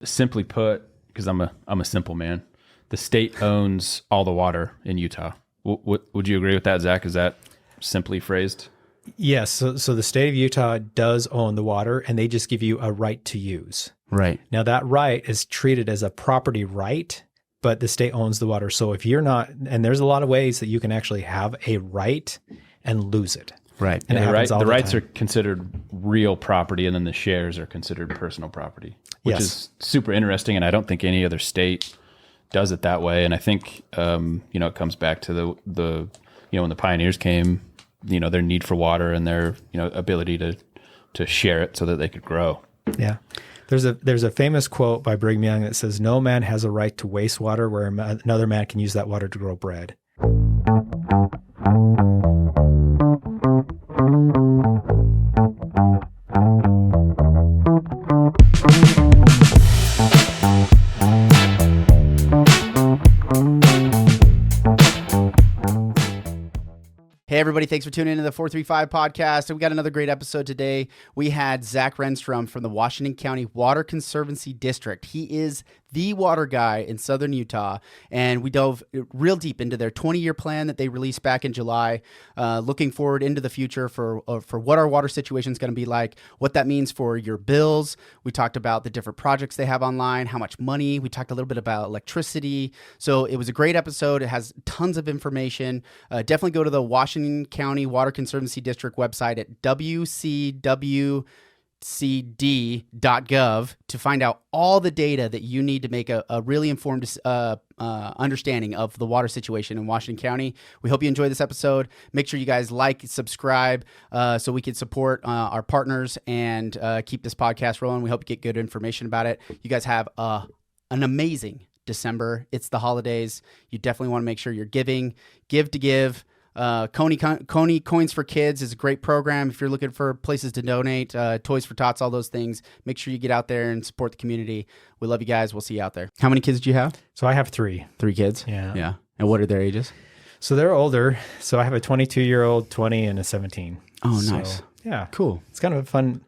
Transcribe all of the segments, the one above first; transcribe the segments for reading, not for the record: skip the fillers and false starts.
Simply put, because I'm a simple man, the state owns all the water in Utah. Would you agree with that, Zach? Is that simply phrased? Yes. So the state of Utah does own the water, and they just give you a right to use. Right. Now, that right is treated as a property right, but the state owns the water. So if you're not, and there's a lot of ways that you can actually have a right and lose it. Right. And the rights are considered real property, and then the shares are considered personal property, which is super interesting. And I don't think any other state does it that way. And I think, it comes back to the when the pioneers came, their need for water and their, ability to share it so that they could grow. Yeah. There's a famous quote by Brigham Young that says, "No man has a right to waste water where another man can use that water to grow bread." Hey, everybody. Thanks for tuning into the 435 podcast. We got another great episode today. We had Zach Renstrom from the Washington County Water Conservancy District. He is the water guy in southern Utah, and we dove real deep into their 20-year plan that they released back in July, looking forward into the future for what our water situation is going to be like, what that means for your bills. We talked about the different projects they have online, how much money. We talked a little bit about electricity. So it was a great episode. It has tons of information. Definitely go to the Washington County Water Conservancy District website at wcw.gov to find out all the data that you need to make a really informed understanding of the water situation in Washington County. We hope you enjoy this episode. Make sure you guys like, subscribe, so we can support our partners and keep this podcast rolling. We hope you get good information about it. You guys have an amazing December. It's the holidays. You definitely want to make sure you're giving. Give to give. Kony Coins for Kids is a great program. If you're looking for places to donate, Toys for Tots, all those things, make sure you get out there and support the community. We love you guys. We'll see you out there. How many kids do you have? So I have three. 3 kids? Yeah. Yeah. And what are their ages? So they're older. So I have a 22-year-old, 20, and a 17. Oh, nice. So, yeah. Cool. It's kind of a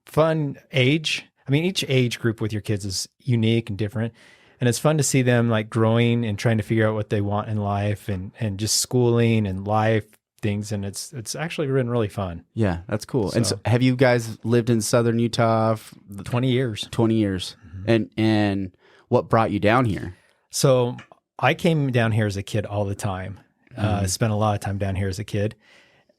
fun age. I mean, each age group with your kids is unique and different. And it's fun to see them like growing and trying to figure out what they want in life and just schooling and life things. And it's actually been really fun. Yeah, that's cool. So, and so have you guys lived in southern Utah? 20 years. 20 years. Mm-hmm. And what brought you down here? So I came down here as a kid all the time. Spent a lot of time down here as a kid.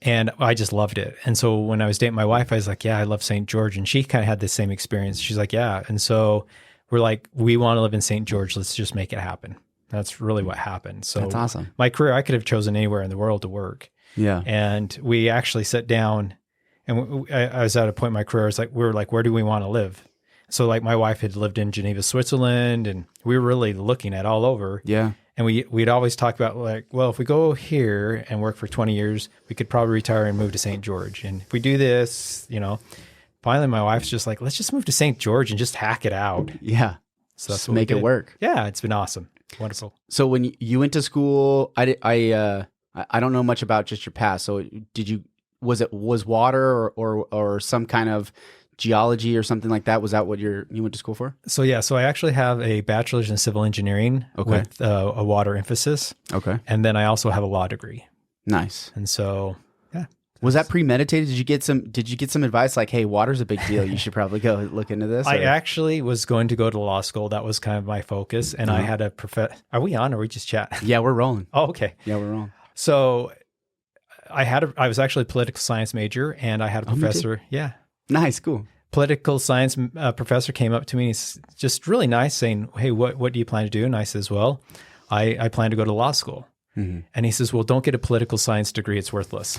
And I just loved it. And so when I was dating my wife, I was like, yeah, I love St. George. And she kind of had the same experience. She's like, yeah. And so we're like, we want to live in St. George. Let's just make it happen. That's really what happened. So that's awesome. My career, I could have chosen anywhere in the world to work. Yeah. And we actually sat down and I was at a point in my career. It's like, we were like, where do we want to live? So like my wife had lived in Geneva, Switzerland, and we were really looking at all over. Yeah. And we'd always talk about like, well, if we go here and work for 20 years, we could probably retire and move to St. George. And if we do this, finally, my wife's just like, let's just move to St. George and just hack it out. Yeah. So that's make it work. Yeah, it's been awesome. Wonderful. So when you went to school, I don't know much about just your past. So was water or some kind of geology or something like that? Was that what you went to school for? So yeah, so I actually have a bachelor's in civil engineering with a water emphasis. Okay. And then I also have a law degree. Nice. And so, yeah. Was that premeditated? Did you get some advice like, hey, water's a big deal. You should probably go look into this? I actually was going to go to law school. That was kind of my focus. And I had are we on or are we just chat? Yeah, we're rolling. Oh, okay. Yeah, we're rolling. So I was actually a political science major and I had a professor. Yeah. Nice. Cool. Political science professor came up to me and he's just really nice saying, hey, what do you plan to do? And I says, well, I plan to go to law school. Mm-hmm. And he says, well, don't get a political science degree. It's worthless.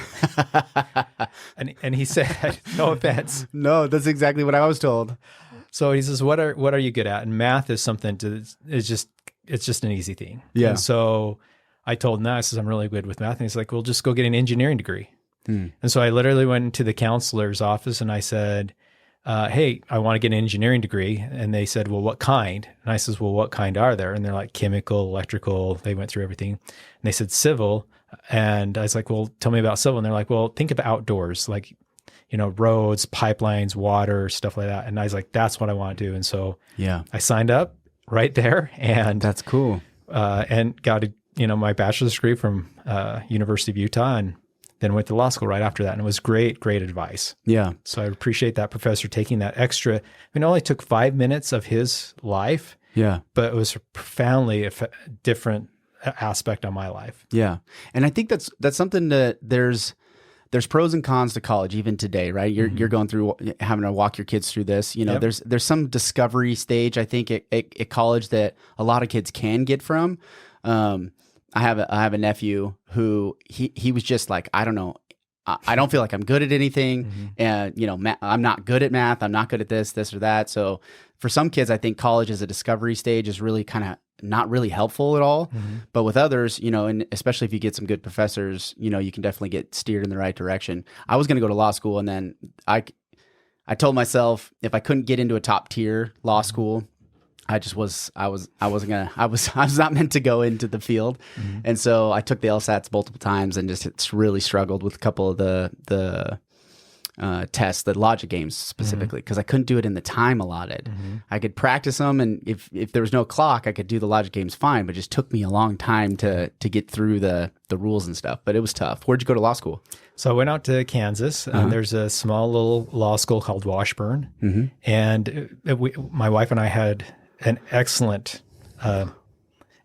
and he said, no offense. No, that's exactly what I was told. So he says, what are you good at? And math is something it's just an easy thing. Yeah. And so I told him that. I says, I'm really good with math. And he's like, well, just go get an engineering degree. And so I literally went to the counselor's office and I said, hey, I want to get an engineering degree. And they said, well, what kind? And I says, well, what kind are there? And they're like chemical, electrical. They went through everything. And they said civil. And I was like, well, tell me about civil. And they're like, well, think of outdoors. Like, roads, pipelines, water, stuff like that. And I was like, that's what I want to do. And so I signed up right there, and that's cool. And got my bachelor's degree from University of Utah, and then went to law school right after that. And it was great advice. Yeah. So I appreciate that professor taking that extra. It only took 5 minutes of his life. Yeah. But it was a profoundly different aspect on my life. Yeah. And I think that's something that there's pros and cons to college even today, right? You're going through having to walk your kids through this. There's some discovery stage, I think, at college that a lot of kids can get from. I have a nephew who he was just like, I don't know, I don't feel like I'm good at anything, and I'm not good at math. I'm not good at this or that. So for some kids, I think college as a discovery stage is really kind of not really helpful at all. But with others, and especially if you get some good professors, you can definitely get steered in the right direction. I was going to go to law school, and then I told myself if I couldn't get into a top tier law school, I was not meant to go into the field. And so I took the LSATs multiple times and just really struggled with a couple of the tests, the logic games specifically, because I couldn't do it in the time allotted. I could practice them, and if there was no clock, I could do the logic games fine, but it just took me a long time to get through the rules and stuff. But it was tough. Where'd you go to law school? So I went out to Kansas. There's a small little law school called Washburn. And my wife and I had an excellent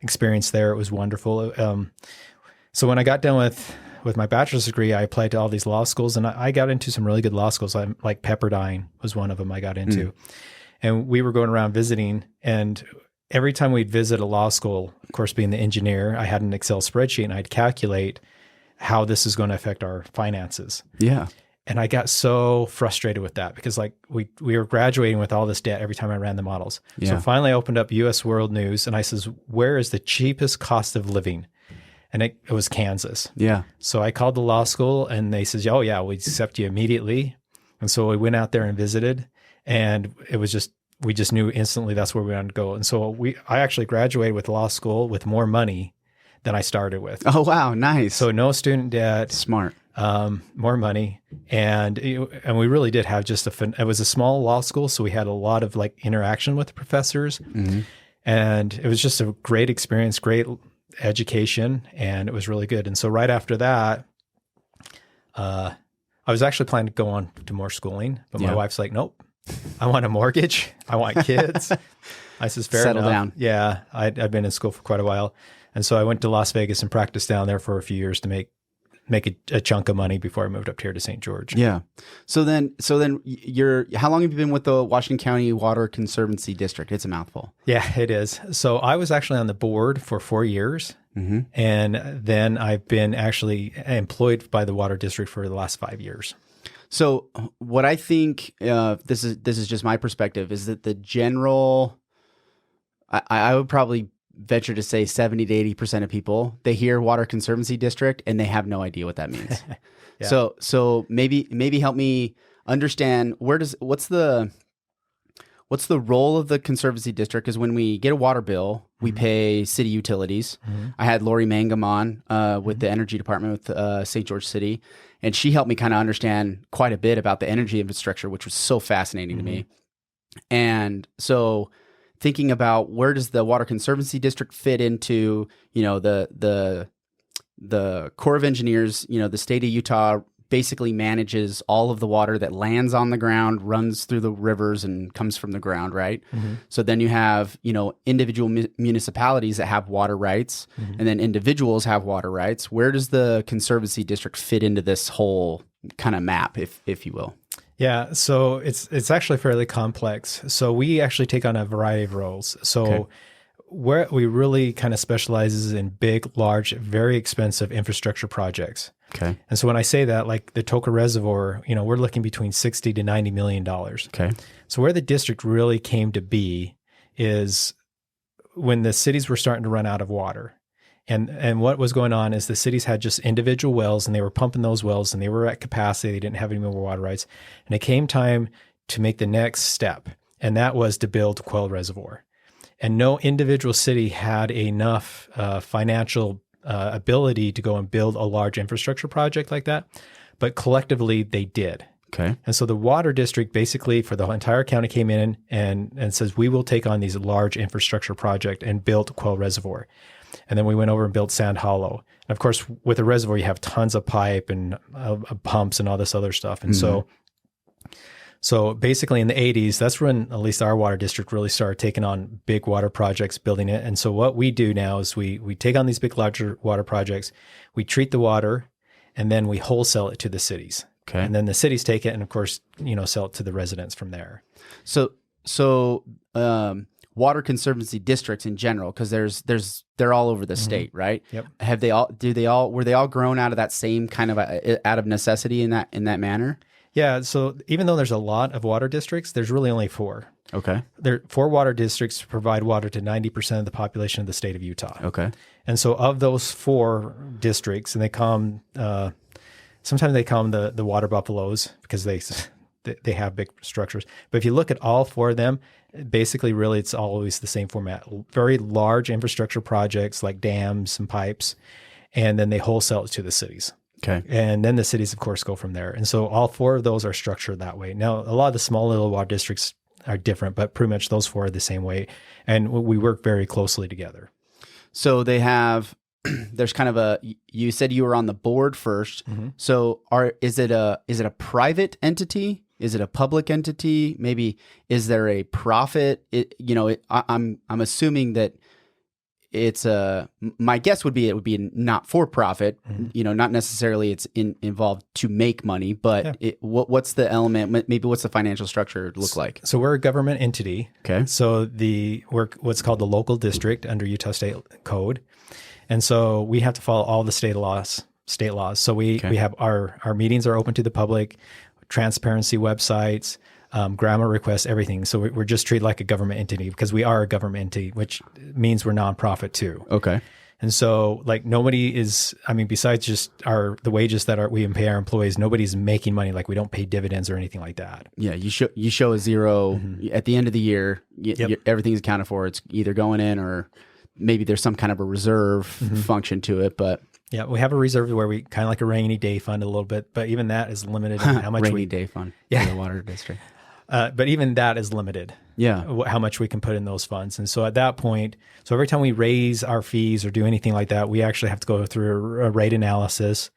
experience there. It was wonderful. So when I got done with my bachelor's degree, I applied to all these law schools, and I got into some really good law schools. Like Pepperdine was one of them I got into. And we were going around visiting, and every time we'd visit a law school, of course, being the engineer, I had an Excel spreadsheet, and I'd calculate how this is going to affect our finances. Yeah. And I got so frustrated with that because we were graduating with all this debt every time I ran the models. Yeah. So finally I opened up US World News, and I says, where is the cheapest cost of living? And it was Kansas. Yeah. So I called the law school, and they says, oh yeah, we accept you immediately. And so we went out there and visited, and it was we just knew instantly that's where we wanted to go. And so I actually graduated with law school with more money than I started with. Oh, wow. Nice. So no student debt. Smart. More money. And we really did have it was a small law school. So we had a lot of interaction with the professors, and it was just a great experience, great education, and it was really good. And so right after that, I was actually planning to go on to more schooling, but my wife's like, nope, I want a mortgage. I want kids. I says, fair enough. Settle down. Yeah. I've been in school for quite a while. And so I went to Las Vegas and practiced down there for a few years to make a chunk of money before I moved up here to St. George. Yeah. So then how long have you been with the Washington County Water Conservancy District? It's a mouthful. Yeah, it is. So I was actually on the board for 4 years. And then I've been actually employed by the water district for the last 5 years. So what I think, this is just my perspective, is that the general, I would probably venture to say 70 to 80% of people, they hear Water Conservancy District and they have no idea what that means. Yeah. So maybe help me understand what's the role of the Conservancy District? Because when we get a water bill, we pay city utilities. I had Lori Mangum on with the energy department with St. George City, and she helped me kind of understand quite a bit about the energy infrastructure, which was so fascinating to me. And so thinking about where does the Water Conservancy District fit into, the Corps of Engineers, the state of Utah basically manages all of the water that lands on the ground, runs through the rivers, and comes from the ground, right? So then you have, individual municipalities that have water rights, and then individuals have water rights. Where does the Conservancy District fit into this whole kind of map, if you will? Yeah, so it's actually fairly complex. So we actually take on a variety of roles. So where we really kind of specializes in big, large, very expensive infrastructure projects. Okay. And so when I say that, like the Toka Reservoir, we're looking between $60 to $90 million. Okay. So where the district really came to be is when the cities were starting to run out of water. And what was going on is the cities had just individual wells, and they were pumping those wells, and they were at capacity. They didn't have any more water rights. And it came time to make the next step, and that was to build Quail Reservoir. And no individual city had enough financial ability to go and build a large infrastructure project like that. But collectively, they did. Okay. And so the water district basically for the entire county came in and says, we will take on these large infrastructure project and built Quail Reservoir. And then we went over and built Sand Hollow. And of course, with a reservoir, you have tons of pipe and pumps and all this other stuff. And so basically in the 80s, that's when at least our water district really started taking on big water projects, building it. And so what we do now is we take on these big, larger water projects, we treat the water, and then we wholesale it to the cities. Okay. And then the cities take it and, of course, sell it to the residents from there. So water conservancy districts in general, because they're all over the state, right? Yep. Were they all grown out of that same kind of out of necessity in that manner? Yeah. So even though there's a lot of water districts, there's really only 4. Okay. There are 4 water districts provide water to 90% of the population of the state of Utah. Okay. And so of those 4 districts, and they call them, sometimes they call them the water buffaloes because they have big structures. But if you look at all 4 of them, basically really it's always the same format. Very large infrastructure projects like dams and pipes, and then they wholesale it to the cities. Okay. And then the cities, of course, go from there. And so all 4 of those are structured that way. Now, a lot of the small little water districts are different, but pretty much those 4 are the same way. And we work very closely together. So they have, there's kind of you said you were on the board first. Mm-hmm. So is it a private entity? Is it a public entity? Maybe is there a profit? I'm assuming that it's my guess would be it would be not for profit, not necessarily it's involved to make money, but what's the element, maybe what's the financial structure look like? So we're a government entity. Okay. So we're what's called the local district under Utah State Code. And so we have to follow all the state laws. So we have our meetings are open to the public, transparency websites, grammar requests, everything. So we're just treated like a government entity because we are a government entity, which means we're nonprofit too. Okay. And so like nobody is, besides just the wages that we pay our employees, nobody's making money. Like we don't pay dividends or anything like that. Yeah. You show a zero at the end of the year, everything's accounted for. It's either going in or maybe there's some kind of a reserve function to it, but yeah, we have a reserve where we kind of like a rainy day fund a little bit, but even that is limited in how much rainy day fund for the water district. But even that is limited. Yeah. How much we can put in those funds. And so at that point, so every time we raise our fees or do anything like that, we actually have to go through a rate analysis,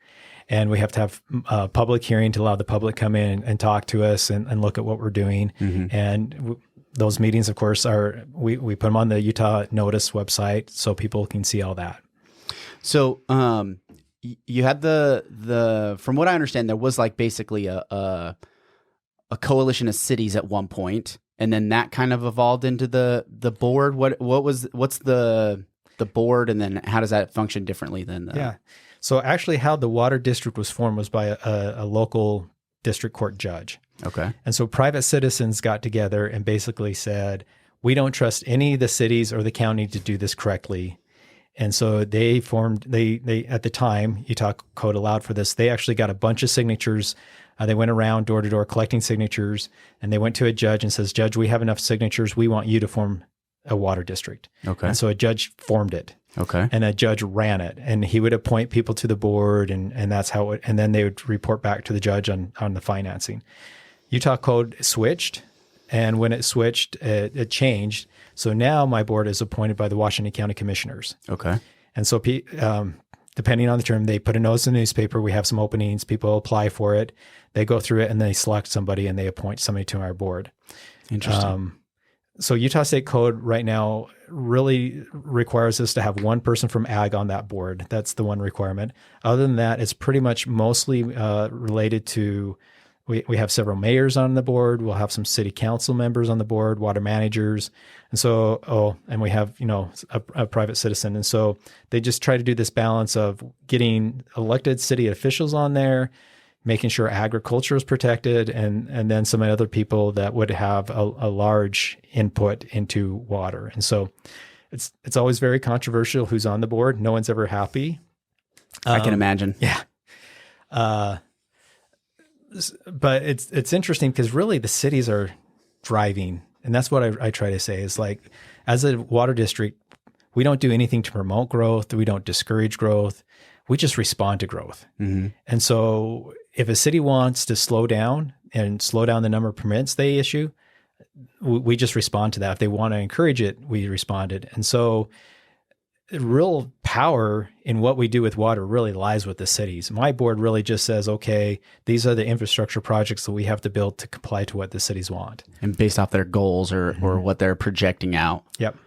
and we have to have a public hearing to allow the public come in and talk to us and look at what we're doing. And those meetings, of course, we put them on the Utah Notice website so people can see all that. So, you had the from what I understand, there was like basically a coalition of cities at one point, and then that kind of evolved into the board. What's the board, and then how does that function differently than the? Yeah. So actually, how the water district was formed was by a local district court judge. Okay. And so private citizens got together and basically said, we don't trust any of the cities or the county to do this correctly. And so they at the time, Utah Code allowed for this. They actually got a bunch of signatures. They went around door to door collecting signatures, and they went to a judge and says, Judge, we have enough signatures. We want you to form a water district. Okay. And so a judge formed it. Okay. And a judge ran it, and he would appoint people to the board, and that's how and then they would report back to the judge on the financing. Utah Code switched, and when it switched, it changed. So now my board is appointed by the Washington County Commissioners. Okay. And so depending on the term, they put a notice in the newspaper. We have some openings. People apply for it. They go through it, and they select somebody, and they appoint somebody to our board. Interesting. So Utah State Code right now really requires us to have one person from ag on that board. That's the one requirement. Other than that, it's pretty much mostly related to, we have several mayors on the board. We'll have some city council members on the board, water managers. And so, and we have, a private citizen. And so they just try to do this balance of getting elected city officials on there, making sure agriculture is protected, and then some other people that would have a large input into water. And so it's always very controversial who's on the board. No one's ever happy. I can imagine. Yeah. But it's interesting because really the cities are driving. And that's what I try to say is like, as a water district, we don't do anything to promote growth. We don't discourage growth. We just respond to growth. And so if a city wants to slow down and slow down the number of permits they issue, we just respond to that. If they want to encourage it, we responded. And so real power in what we do with water really lies with the cities. My board really just says, okay, these are the infrastructure projects that we have to build to comply to what the cities want. And based off their goals or what they're projecting out. Yep.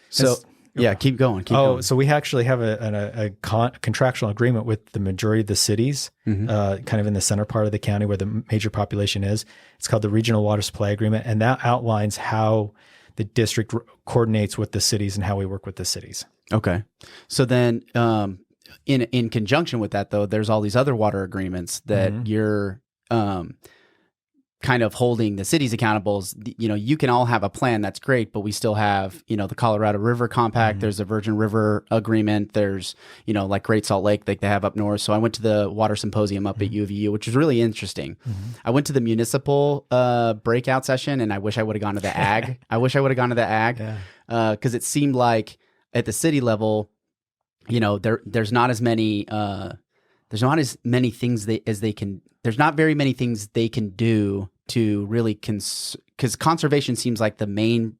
So yeah, keep going. Keep going. So we actually have a contractual agreement with the majority of the cities, kind of in the center part of the county where the major population is. It's called the Regional Water Supply Agreement, and that outlines how the district coordinates with the cities and how we work with the cities. Okay. So then in conjunction with that, though, there's all these other water agreements that you're kind of holding the cities accountable. You know, you can all have a plan. That's great. But we still have, you know, the Colorado River Compact. There's the Virgin River Agreement. There's, you know, like Great Salt Lake, like they have up north. So I went to the water symposium up at U of U, which was really interesting. I went to the municipal breakout session, and I wish I would have gone to the ag. Because it seemed like at the city level, you know, there's not as many things there's not very many things they can do to really because conservation seems like the main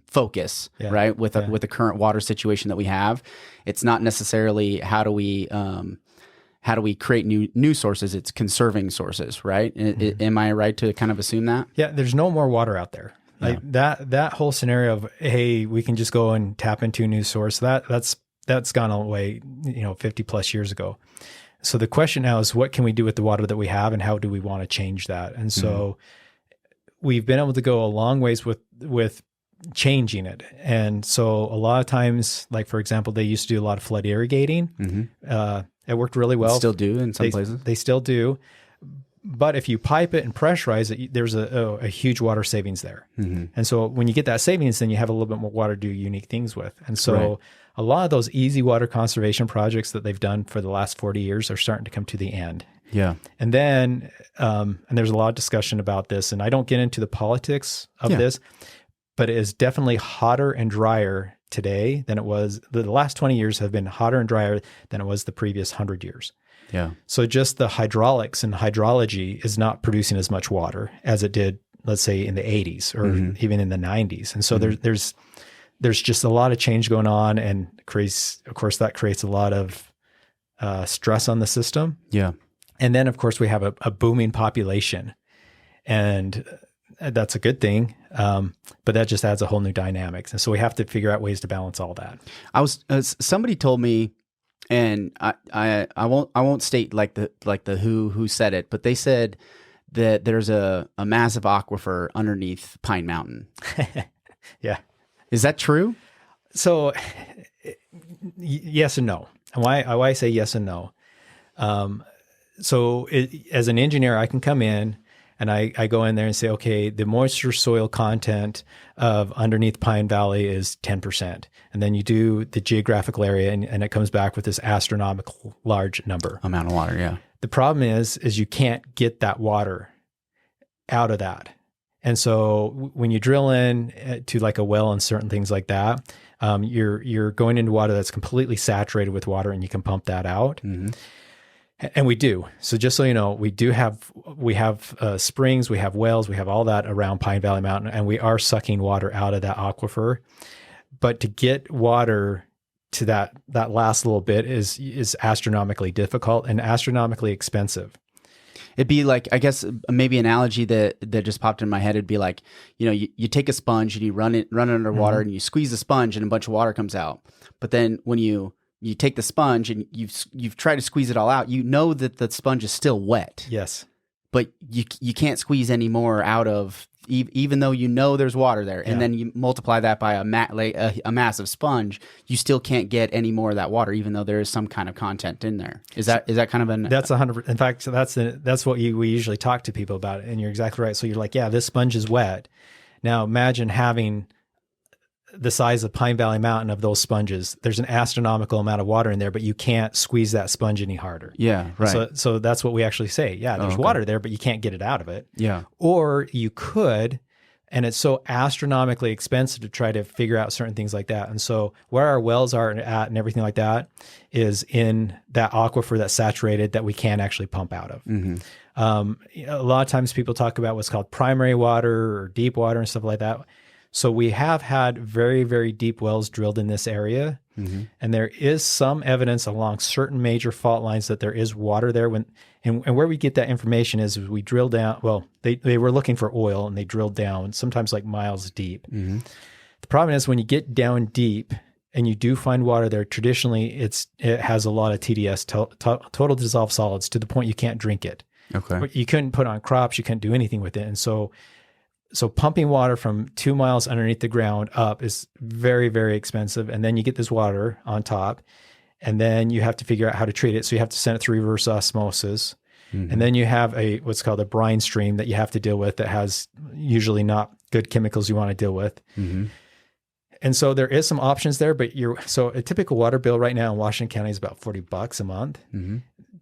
focus, right? With the current water situation that we have, it's not necessarily how do we create new sources. It's conserving sources, right? Am I right to kind of assume that? Yeah, there's no more water out there. Like that whole scenario of, hey, we can just go and tap into a new source, that's gone away, you know, 50 plus years ago. So the question now is, what can we do with the water that we have, and how do we want to change that? And so we've been able to go a long ways with changing it. And so a lot of times, like for example, they used to do a lot of flood irrigating. It worked really well. Still do in some places. They still do. But if you pipe it and pressurize it, there's a huge water savings there. And so when you get that savings, then you have a little bit more water to do unique things with. And so a lot of those easy water conservation projects that they've done for the last 40 years are starting to come to the end. Yeah. And then, and there's a lot of discussion about this, and I don't get into the politics of this, but it is definitely hotter and drier today than it was. The last 20 years have been hotter and drier than it was the previous 100 years. Yeah. So just the hydraulics and hydrology is not producing as much water as it did, let's say, in the 80s or even in the 90s. And so there's just a lot of change going on, and of course that creates a lot of stress on the system. Yeah. And then of course we have a booming population, and that's a good thing. But that just adds a whole new dynamics. And so we have to figure out ways to balance all that. Somebody told me, and I won't state like the who said it, but they said that there's a massive aquifer underneath Pine Mountain. Yeah. Is that true? So yes and no. And why I say yes and no. As an engineer, I can come in and I go in there and say, okay, the moisture soil content of underneath Pine Valley is 10%. And then you do the geographical area and it comes back with this astronomical large number. Amount of water, yeah. The problem is you can't get that water out of that. And so when you drill in to like a well and certain things like that, you're going into water that's completely saturated with water, and you can pump that out. And we do. So just so you know, we have springs, we have wells, we have all that around Pine Valley Mountain, and we are sucking water out of that aquifer. But to get water to that last little bit is astronomically difficult and astronomically expensive. It'd be like, I guess maybe analogy that just popped in my head. It'd be like, you know, you take a sponge and you run it underwater and you squeeze the sponge and a bunch of water comes out. But then when you take the sponge and you've tried to squeeze it all out, you know that the sponge is still wet. Yes. But you can't squeeze any more out of, even though you know there's water there. And then you multiply that by a massive sponge, you still can't get any more of that water, even though there is some kind of content in there. Is that kind of an... That's 100%. In fact, that's what we usually talk to people about. And you're exactly right. So you're like, yeah, this sponge is wet. Now imagine having the size of Pine Valley Mountain of those sponges. There's an astronomical amount of water in there, but you can't squeeze that sponge any harder. Yeah, right. So that's what we actually say. Yeah, there's water there, but you can't get it out of it. Yeah. Or you could, And it's so astronomically expensive to try to figure out certain things like that. And so where our wells are at and everything like that is in that aquifer that's saturated that we can't actually pump out of. A lot of times people talk about what's called primary water or deep water and stuff like that. So we have had very, very deep wells drilled in this area. And there is some evidence along certain major fault lines that there is water there. And where we get that information is we drill down. Well, they were looking for oil and they drilled down sometimes like miles deep. The problem is when you get down deep and you do find water there, traditionally it has a lot of TDS, total dissolved solids, to the point you can't drink it. Okay. You couldn't put on crops. You couldn't do anything with it. And so pumping water from 2 miles underneath the ground up is very, very expensive. And then you get this water on top, and then you have to figure out how to treat it. So you have to send it through reverse osmosis. And then you have what's called a brine stream that you have to deal with that has usually not good chemicals you want to deal with. And so there is some options there, but so a typical water bill right now in Washington County is about $40 a month.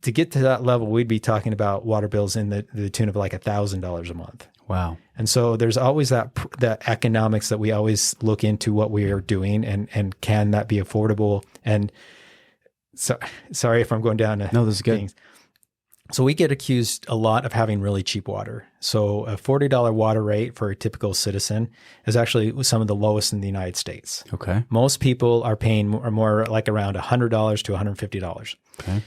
To get to that level, we'd be talking about water bills in the tune of like $1,000 a month. Wow. And so there's always that economics that we always look into what we are doing, and can that be affordable? And so, sorry if I'm going down to no, this is good. things. So we get accused a lot of having really cheap water. So a $40 water rate for a typical citizen is actually some of the lowest in the United States. Okay. Most people are paying more like around $100 to $150. Okay.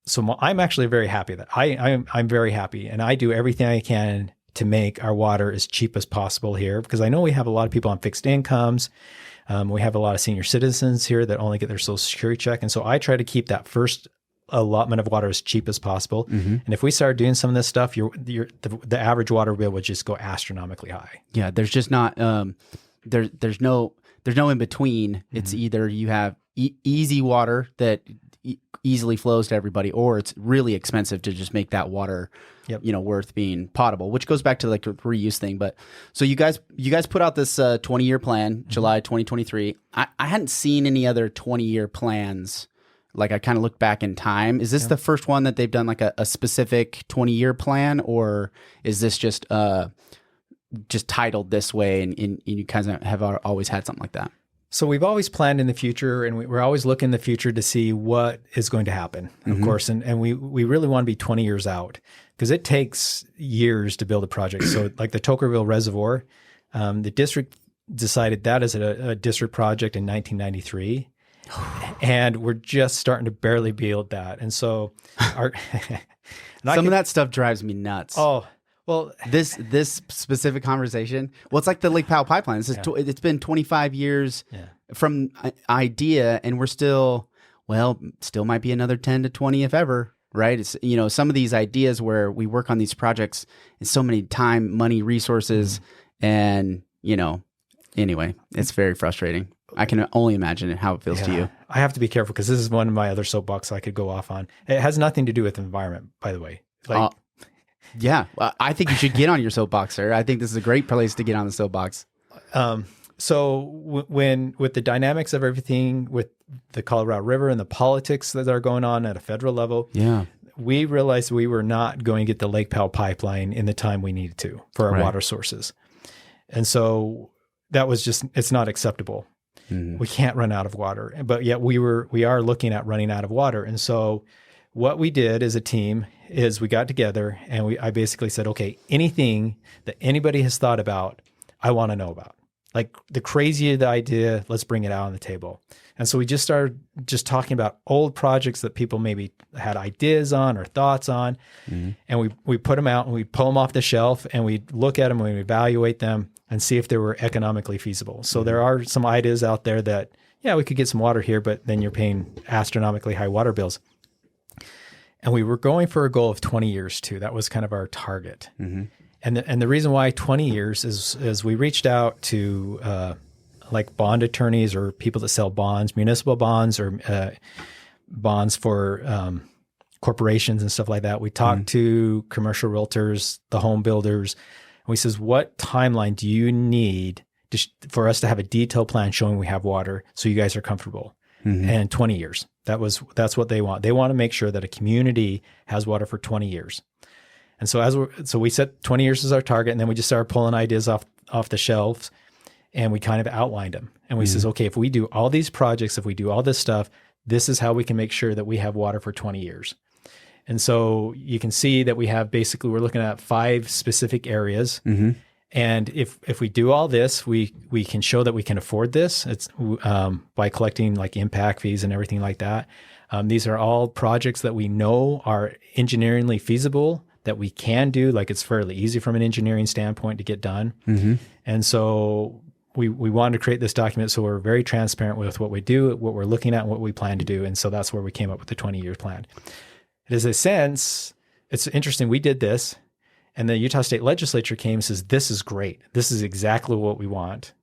So I'm actually very happy that I'm very happy, and I do everything I can to make our water as cheap as possible here, because I know we have a lot of people on fixed incomes. We have a lot of senior citizens here that only get their Social Security check. And so I try to keep that first allotment of water as cheap as possible. And if we start doing some of this stuff, the average water bill would just go astronomically high. Yeah. There's just not, there's no in between. It's either you have easy water that easily flows to everybody, or it's really expensive to just make that water, worth being potable, which goes back to like a reuse thing. But so you guys put out this 20-year plan, July 2023. I hadn't seen any other 20-year plans. Like I kind of looked back in time. Is this the first one that they've done like a specific 20-year plan, or is this just titled this way and you kind of have always had something like that? So we've always planned in the future, and we're always looking in the future to see what is going to happen, of course. And we really want to be 20 years out, because it takes years to build a project. So like the Tokerville Reservoir, the district decided that as a district project in 1993. And we're just starting to barely build that. And so some of that stuff drives me nuts. Oh, well, this specific conversation, well, it's like the Lake Powell pipeline. It's been 25 years from idea, and we're still might be another 10 to 20 if ever, right? It's, some of these ideas where we work on these projects and so many time, money, resources, and, anyway, it's very frustrating. I can only imagine how it feels to you. I have to be careful, because this is one of my other soapbox I could go off on. It has nothing to do with the environment, by the way. Yeah, well, I think you should get on your soapbox, sir. I think this is a great place to get on the soapbox. So when with the dynamics of everything with the Colorado River and the politics that are going on at a federal level, we realized we were not going to get the Lake Powell pipeline in the time we needed to for our water sources. And so that was it's not acceptable. We can't run out of water, but yet we are looking at running out of water. And so what we did as a team is we got together and I basically said, okay, anything that anybody has thought about, I want to know about. Like the crazier the idea, let's bring it out on the table. And so we just started talking about old projects that people maybe had ideas on or thoughts on. And we put them out and we pull them off the shelf and we look at them and we evaluate them and see if they were economically feasible. So there are some ideas out there that, we could get some water here, but then you're paying astronomically high water bills. And we were going for a goal of 20 years too. That was kind of our target. And the reason why 20 years is we reached out to like bond attorneys or people that sell bonds, municipal bonds or bonds for corporations and stuff like that. We talked to commercial realtors, the home builders, and we says, what timeline do you need for us to have a detailed plan showing we have water so you guys are comfortable? And 20 years. That's what they want. They want to make sure that a community has water for 20 years. And so so we set 20 years as our target, and then we just started pulling ideas off off the shelves, and we kind of outlined them. And we says, okay, if we do all these projects, if we do all this stuff, this is how we can make sure that we have water for 20 years. And so you can see that we're looking at 5 specific areas. Mm-hmm. And if we do all this, we can show that we can afford this. It's by collecting like impact fees and everything like that. These are all projects that we know are engineeringly feasible, that we can do. Like it's fairly easy from an engineering standpoint to get done. Mm-hmm. And so we wanted to create this document so we're very transparent with what we do, what we're looking at, and what we plan to do. And so that's where we came up with the 20-year plan. It is a sense, it's interesting. We did this. And the Utah State Legislature came and says, this is great. This is exactly what we want.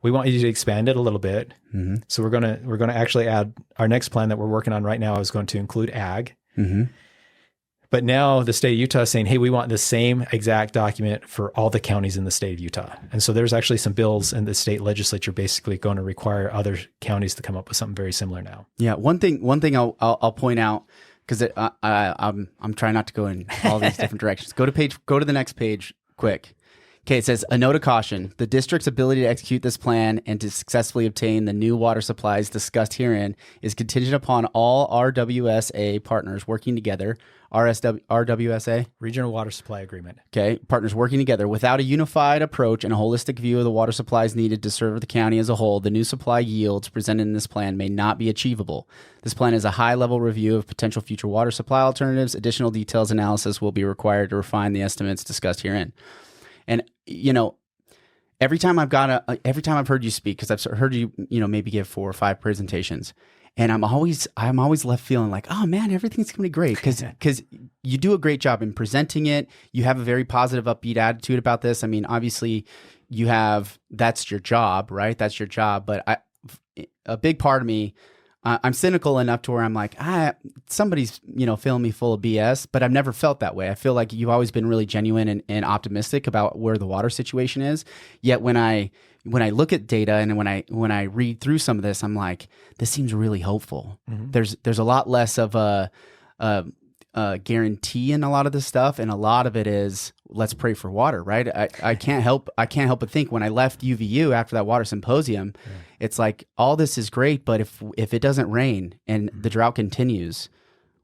We want you to expand it a little bit. Mm-hmm. So we're gonna actually add our next plan that we're working on right now is going to include ag. Mm-hmm. But now the state of Utah is saying, hey, we want the same exact document for all the counties in the state of Utah. And so there's actually some bills in the state legislature basically going to require other counties to come up with something very similar now. Yeah, one thing I'll point out, because I'm trying not to go in all these different directions. Go to the next page quick. Okay, it says, a note of caution. The district's ability to execute this plan and to successfully obtain the new water supplies discussed herein is contingent upon all RWSA partners working together. RWSA? Regional Water Supply Agreement. Okay, partners working together. Without a unified approach and a holistic view of the water supplies needed to serve the county as a whole, the new supply yields presented in this plan may not be achievable. This plan is a high-level review of potential future water supply alternatives. Additional details analysis will be required to refine the estimates discussed herein. And, every time I've heard you speak, because I've heard you, maybe give 4 or 5 presentations, and I'm always left feeling like, oh man, everything's going to be great. Because you do a great job in presenting it. You have a very positive, upbeat attitude about this. I mean, obviously that's your job, right? That's your job. But a big part of me, I'm cynical enough to where I'm like, somebody's, filling me full of BS, but I've never felt that way. I feel like you've always been really genuine and optimistic about where the water situation is. Yet when I look at data and when I read through some of this, I'm like, this seems really hopeful. Mm-hmm. There's a lot less of a guarantee in a lot of this stuff, and a lot of it is let's pray for water, right? I can't help but think when I left UVU after that water symposium, it's like all this is great, but if it doesn't rain and the drought continues,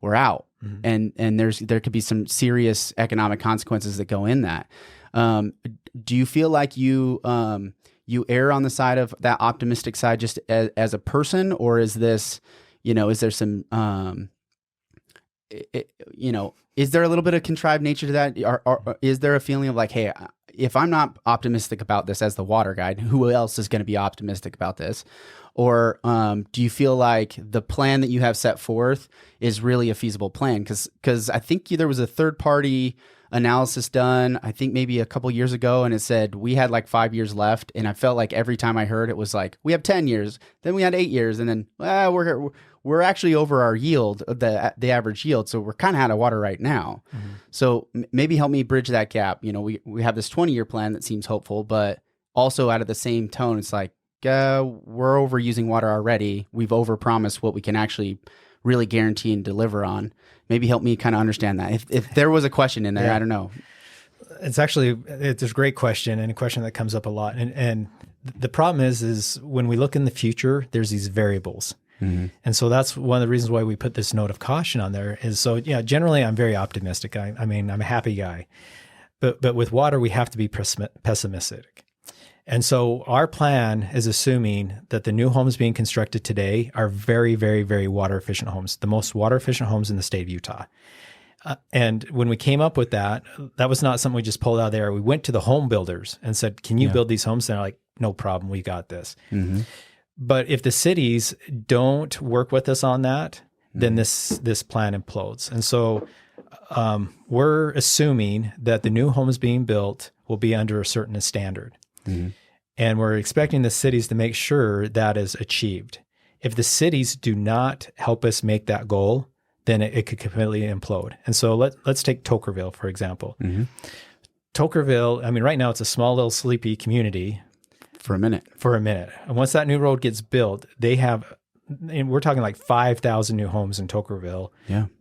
we're out, and there could be some serious economic consequences that go in that. Do you feel like you err on the side of that optimistic side just as a person, or is this, is there some is there a little bit of contrived nature to that? Or is there a feeling of like, hey, if I'm not optimistic about this as the water guide, who else is going to be optimistic about this? Or do you feel like the plan that you have set forth is really a feasible plan? Because I think there was a third-party analysis done, I think maybe a couple years ago, and it said we had like 5 years left. And I felt like every time I heard it was like, we have 10 years, then we had 8 years, and then we're actually over our yield, the average yield. So we're kind of out of water right now. Mm-hmm. So maybe help me bridge that gap. We have this 20-year plan that seems hopeful, but also out of the same tone, it's like, we're overusing water already. We've overpromised what we can actually really guarantee and deliver on. Maybe help me kind of understand that. If there was a question in there, I don't know. It's a great question, and a question that comes up a lot. And the problem is when we look in the future, there's these variables. Mm-hmm. And so that's one of the reasons why we put this note of caution on there is so, generally I'm very optimistic. I mean, I'm a happy guy, but with water, we have to be pessimistic. And so our plan is assuming that the new homes being constructed today are very, very, very water efficient homes, the most water efficient homes in the state of Utah. And when we came up with that was not something we just pulled out of there. We went to the home builders and said, can you build these homes? And they're like, no problem, we got this. Mm-hmm. But if the cities don't work with us on that, then this plan implodes. And so we're assuming that the new homes being built will be under a certain standard. Mm-hmm. And we're expecting the cities to make sure that is achieved. If the cities do not help us make that goal, then it could completely implode. And so let's take Tokerville, for example. Mm-hmm. Tokerville, I mean, right now it's a small little sleepy community. For a minute. And once that new road gets built, they have, and we're talking like 5,000 new homes in Tokerville,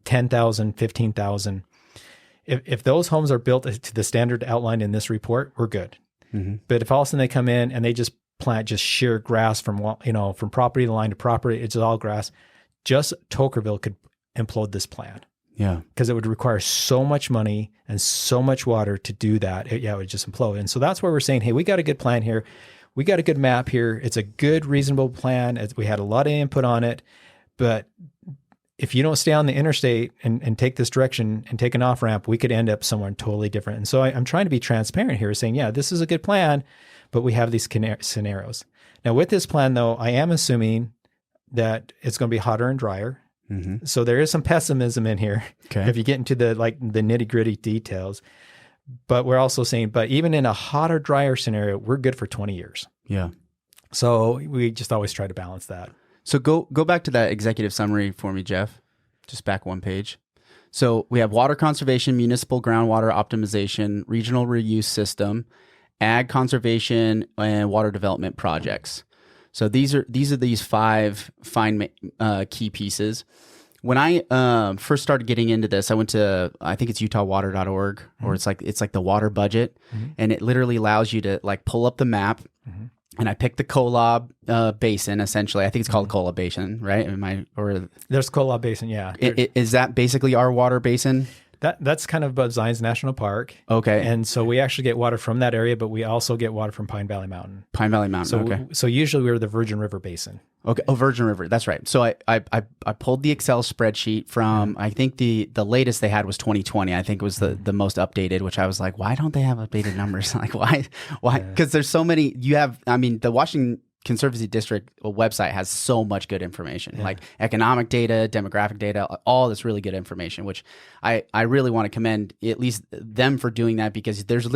10,000, 15,000. If those homes are built to the standard outlined in this report, we're good. But if all of a sudden they come in and they just plant just sheer grass from, from property line to property, it's all grass, just Tokerville could implode this plan. Yeah. Because it would require so much money and so much water to do that. It would just implode. And so that's where we're saying, hey, we got a good plan here. We got a good map here. It's a good, reasonable plan. We had a lot of input on it. But if you don't stay on the interstate and take this direction and take an off ramp, we could end up somewhere totally different. And so I'm trying to be transparent here, saying, yeah, this is a good plan, but we have these scenarios. Now, with this plan, though, I am assuming that it's going to be hotter and drier. So there is some pessimism in here if you get into the nitty gritty details. But we're also saying, but even in a hotter, drier scenario, we're good for 20 years. Yeah. So we just always try to balance that. So go back to that executive summary for me, Jeff. Just back one page. So we have water conservation, municipal groundwater optimization, regional reuse system, ag conservation, and water development projects. So these are these 5 fine key pieces. When I first started getting into this, I went to, I think it's utahwater.org, or it's like the water budget, and it literally allows you to pull up the map. And I picked the Kolob Basin, essentially. I think it's called Kolob Basin, right? There's Kolob Basin, yeah. Is that basically our water basin? That's kind of Bud Zines National Park. Okay. And so we actually get water from that area, but we also get water from Pine Valley Mountain. Pine Valley Mountain, So usually we're the Virgin River Basin. Okay. Oh, Virgin River. That's right. So I pulled the Excel spreadsheet from, I think the latest they had was 2020. I think it was the most updated, which I was like, why don't they have updated numbers? Why? Because there's so many, the Washington Conservancy District website has so much good information, like economic data, demographic data, all this really good information, which I really want to commend at least them for doing that, because there's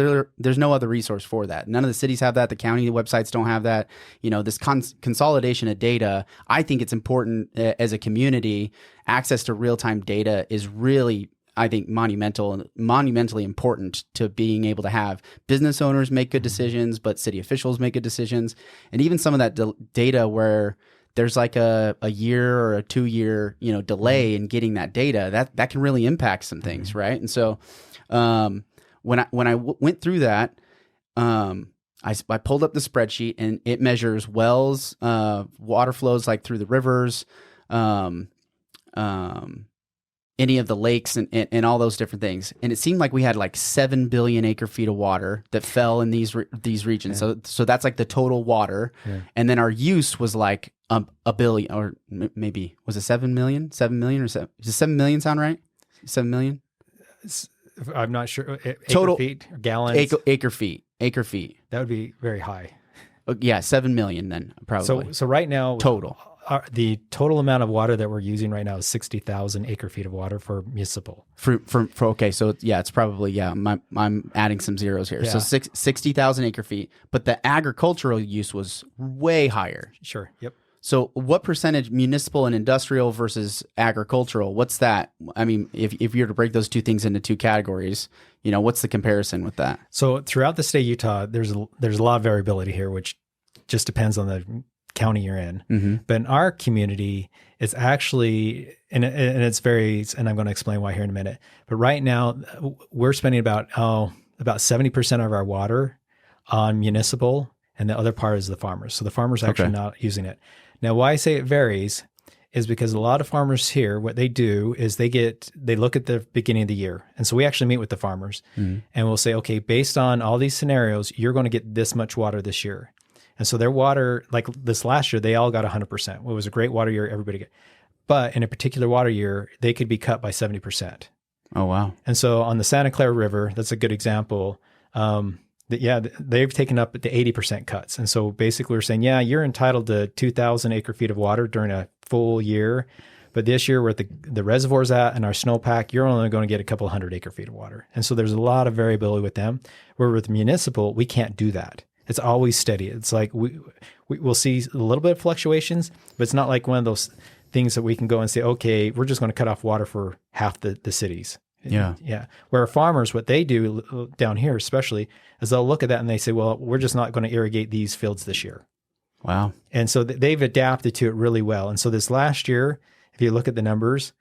no other resource for that. None of the cities have that. The county websites don't have that. This consolidation of data, I think it's important as a community. Access to real-time data is really, I think, monumentally important to being able to have business owners make good decisions, but city officials make good decisions. And even some of that data where there's like a year or a 2-year, delay in getting that data, that can really impact some things, right? And so when I went through that, I pulled up the spreadsheet, and it measures wells, water flows like through the rivers, any of the lakes and all those different things. And it seemed like we had 7 billion acre feet of water that fell in these regions. Yeah. So that's the total water. Yeah. And then our use was a billion, or maybe was it 7 million? 7 million or 7? Does 7 million sound right? 7 million? I'm not sure. Total feet, gallons? Acre feet. That would be very high. Yeah, 7 million then probably. So right now, total. The total amount of water that we're using right now is 60,000 acre feet of water for municipal. For okay, so it's probably I'm adding some zeros here. Yeah. So 60,000 acre feet, but the agricultural use was way higher. Sure. Yep. So what percentage municipal and industrial versus agricultural? What's that? I mean, if you were to break those two things into 2 categories, what's the comparison with that? So throughout the state of Utah, there's a lot of variability here, which just depends on the county you're in. Mm-hmm. But in our community, it's actually, and it's very, and I'm going to explain why here in a minute. But right now, we're spending about 70% of our water on municipal, and the other part is the farmers. So the farmers are actually not using it. Now, why I say it varies is because a lot of farmers here, what they do is they look at the beginning of the year. And so we actually meet with the farmers and we'll say, okay, based on all these scenarios, you're going to get this much water this year. And so their water, like this last year, they all got 100%. It was a great water year, everybody got. But in a particular water year, they could be cut by 70%. Oh, wow. And so on the Santa Clara River, that's a good example. They've taken up to 80% cuts. And so basically we're saying, you're entitled to 2,000 acre feet of water during a full year. But this year, where the reservoir's at and our snowpack, you're only going to get a couple 100 acre feet of water. And so there's a lot of variability with them. Where with municipal, we can't do that. It's always steady. It's like we'll see a little bit of fluctuations, but it's not like one of those things that we can go and say, okay, we're just going to cut off water for half the cities. Yeah. Yeah. Where farmers, what they do down here especially, is they'll look at that and they say, well, we're just not going to irrigate these fields this year. Wow. And so they've adapted to it really well. And so this last year, if you look at the numbers,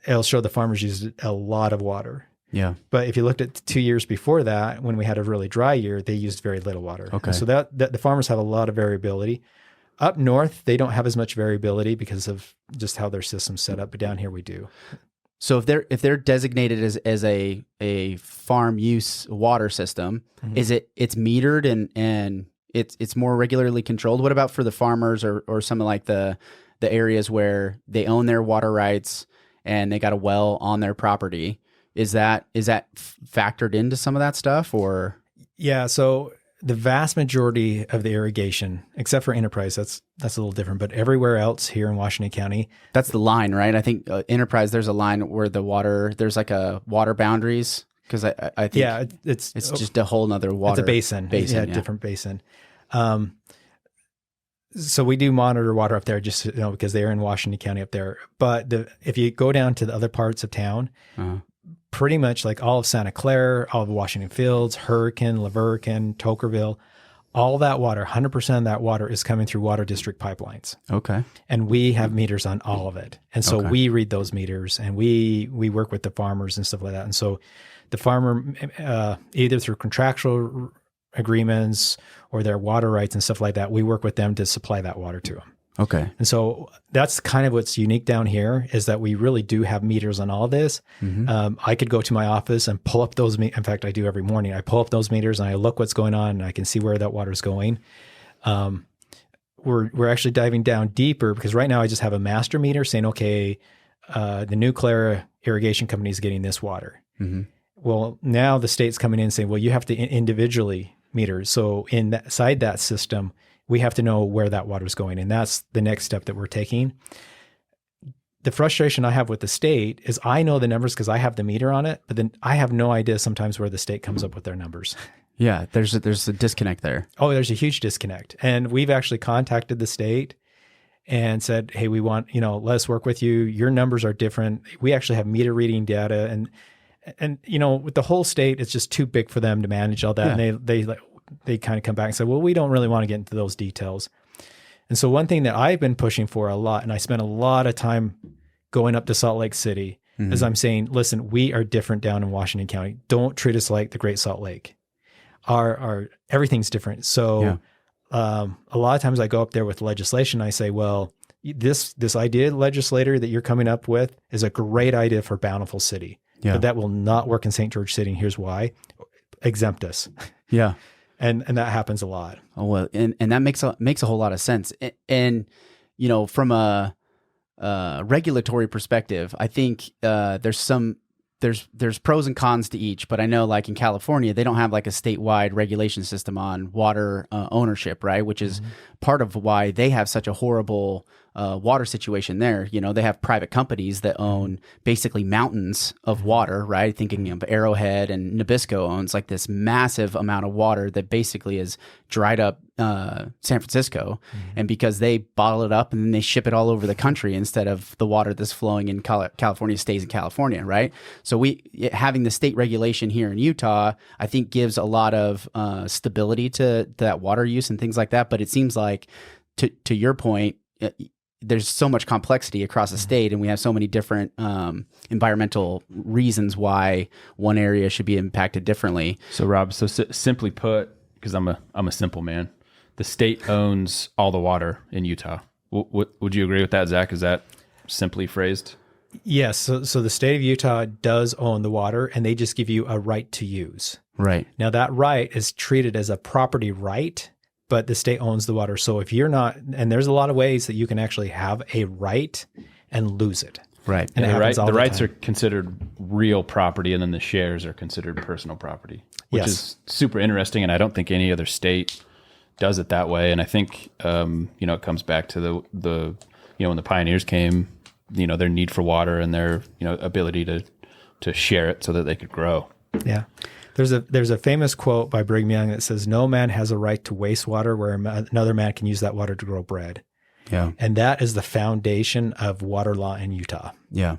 it'll show the farmers used a lot of water. Yeah. But if you looked at 2 years before that, when we had a really dry year, they used very little water. Okay. And so that the farmers have a lot of variability. Up north, they don't have as much variability because of just how their system's set up. But down here, we do. So if they're designated as a farm use water system, it's metered and it's more regularly controlled? What about for the farmers or some of like the areas where they own their water rights and they got a well on their property? Is that factored into some of that stuff, or? Yeah. So the vast majority of the irrigation, except for Enterprise, that's a little different, but everywhere else here in Washington County. That's the line, right? I think Enterprise, there's a line where there's like a water boundaries. Cause I think it's just a whole nother water. It's a basin. Different basin. So we do monitor water up there just, because they are in Washington County up there. But if you go down to the other parts of town, pretty much like all of Santa Clara, all of Washington Fields, Hurricane, Lavercan, Tokerville, all that water, 100% of that water is coming through water district pipelines. Okay. And we have meters on all of it. And so we read those meters and we work with the farmers and stuff like that. And so the farmer, either through contractual agreements or their water rights and stuff like that, we work with them to supply that water to them. Okay. And so that's kind of what's unique down here is that we really do have meters on all of this. I could go to my office and pull up those. In fact, I do every morning. I pull up those meters and I look what's going on and I can see where that water is going. We're actually diving down deeper because right now I just have a master meter saying, okay, the New Clara irrigation company is getting this water. Well, now the state's coming in and saying, well, you have to individually meter. So inside that system, we have to know where that water is going. And that's the next step that we're taking. The frustration I have with the state is I know the numbers because I have the meter on it, but then I have no idea sometimes where the state comes up with their numbers. Yeah, there's a disconnect there. Oh, there's a huge disconnect. And we've actually contacted the state and said, hey, we want, let us work with you. Your numbers are different. We actually have meter reading data. And with the whole state, it's just too big for them to manage all that. Yeah. And they kind of come back and say, well, we don't really want to get into those details. And so one thing that I've been pushing for a lot, and I spent a lot of time going up to Salt Lake City, is I'm saying, listen, we are different down in Washington County. Don't treat us like the Great Salt Lake. Our everything's different. So a lot of times I go up there with legislation. I say, well, this idea, legislator, that you're coming up with is a great idea for Bountiful City. Yeah. But that will not work in St. George City. And here's why. Exempt us. Yeah. And that happens a lot. Oh, well, and that makes a whole lot of sense. And from a regulatory perspective, I think there's pros and cons to each. But I know, like in California, they don't have like a statewide regulation system on water ownership, right? Which is part of why they have such a horrible water situation there. They have private companies that own basically mountains of water, right? Thinking of Arrowhead, and Nabisco owns like this massive amount of water that basically is dried up San Francisco. And because they bottle it up and then they ship it all over the country instead of the water that's flowing in California stays in California, right? So having the state regulation here in Utah, I think gives a lot of stability to that water use and things like that. But it seems like, to your point, there's so much complexity across the state, and we have so many different environmental reasons why one area should be impacted differently. So Rob, simply put, because I'm a simple man, the state owns all the water in Utah. Would you agree with that, Zach? Is that simply phrased? Yes. So the state of Utah does own the water, and they just give you a right to use. Right. Now that right is treated as a property right, but the state owns the water. So if you're not, and there's a lot of ways that you can actually have a right and lose it. Right. And the rights are considered real property, and then the shares are considered personal property, which is super interesting. And I don't think any other state does it that way. And I think, it comes back to the when the pioneers came, their need for water and their, ability to share it so that they could grow. Yeah. There's a famous quote by Brigham Young that says, no man has a right to waste water where another man can use that water to grow bread. Yeah. And that is the foundation of water law in Utah. Yeah.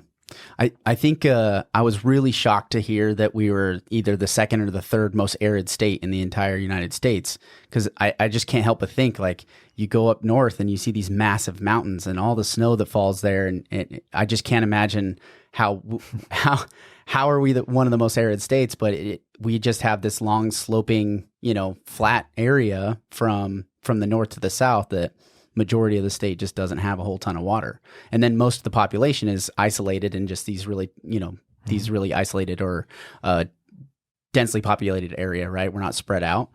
I think I was really shocked to hear that we were either the second or the third most arid state in the entire United States, because I just can't help but think, like, you go up north and you see these massive mountains and all the snow that falls there, and I just can't imagine how are we one of the most arid states, but we just have this long sloping, flat area from the north to the south that majority of the state just doesn't have a whole ton of water. And then most of the population is isolated in just these really, these really isolated or densely populated area, right? We're not spread out.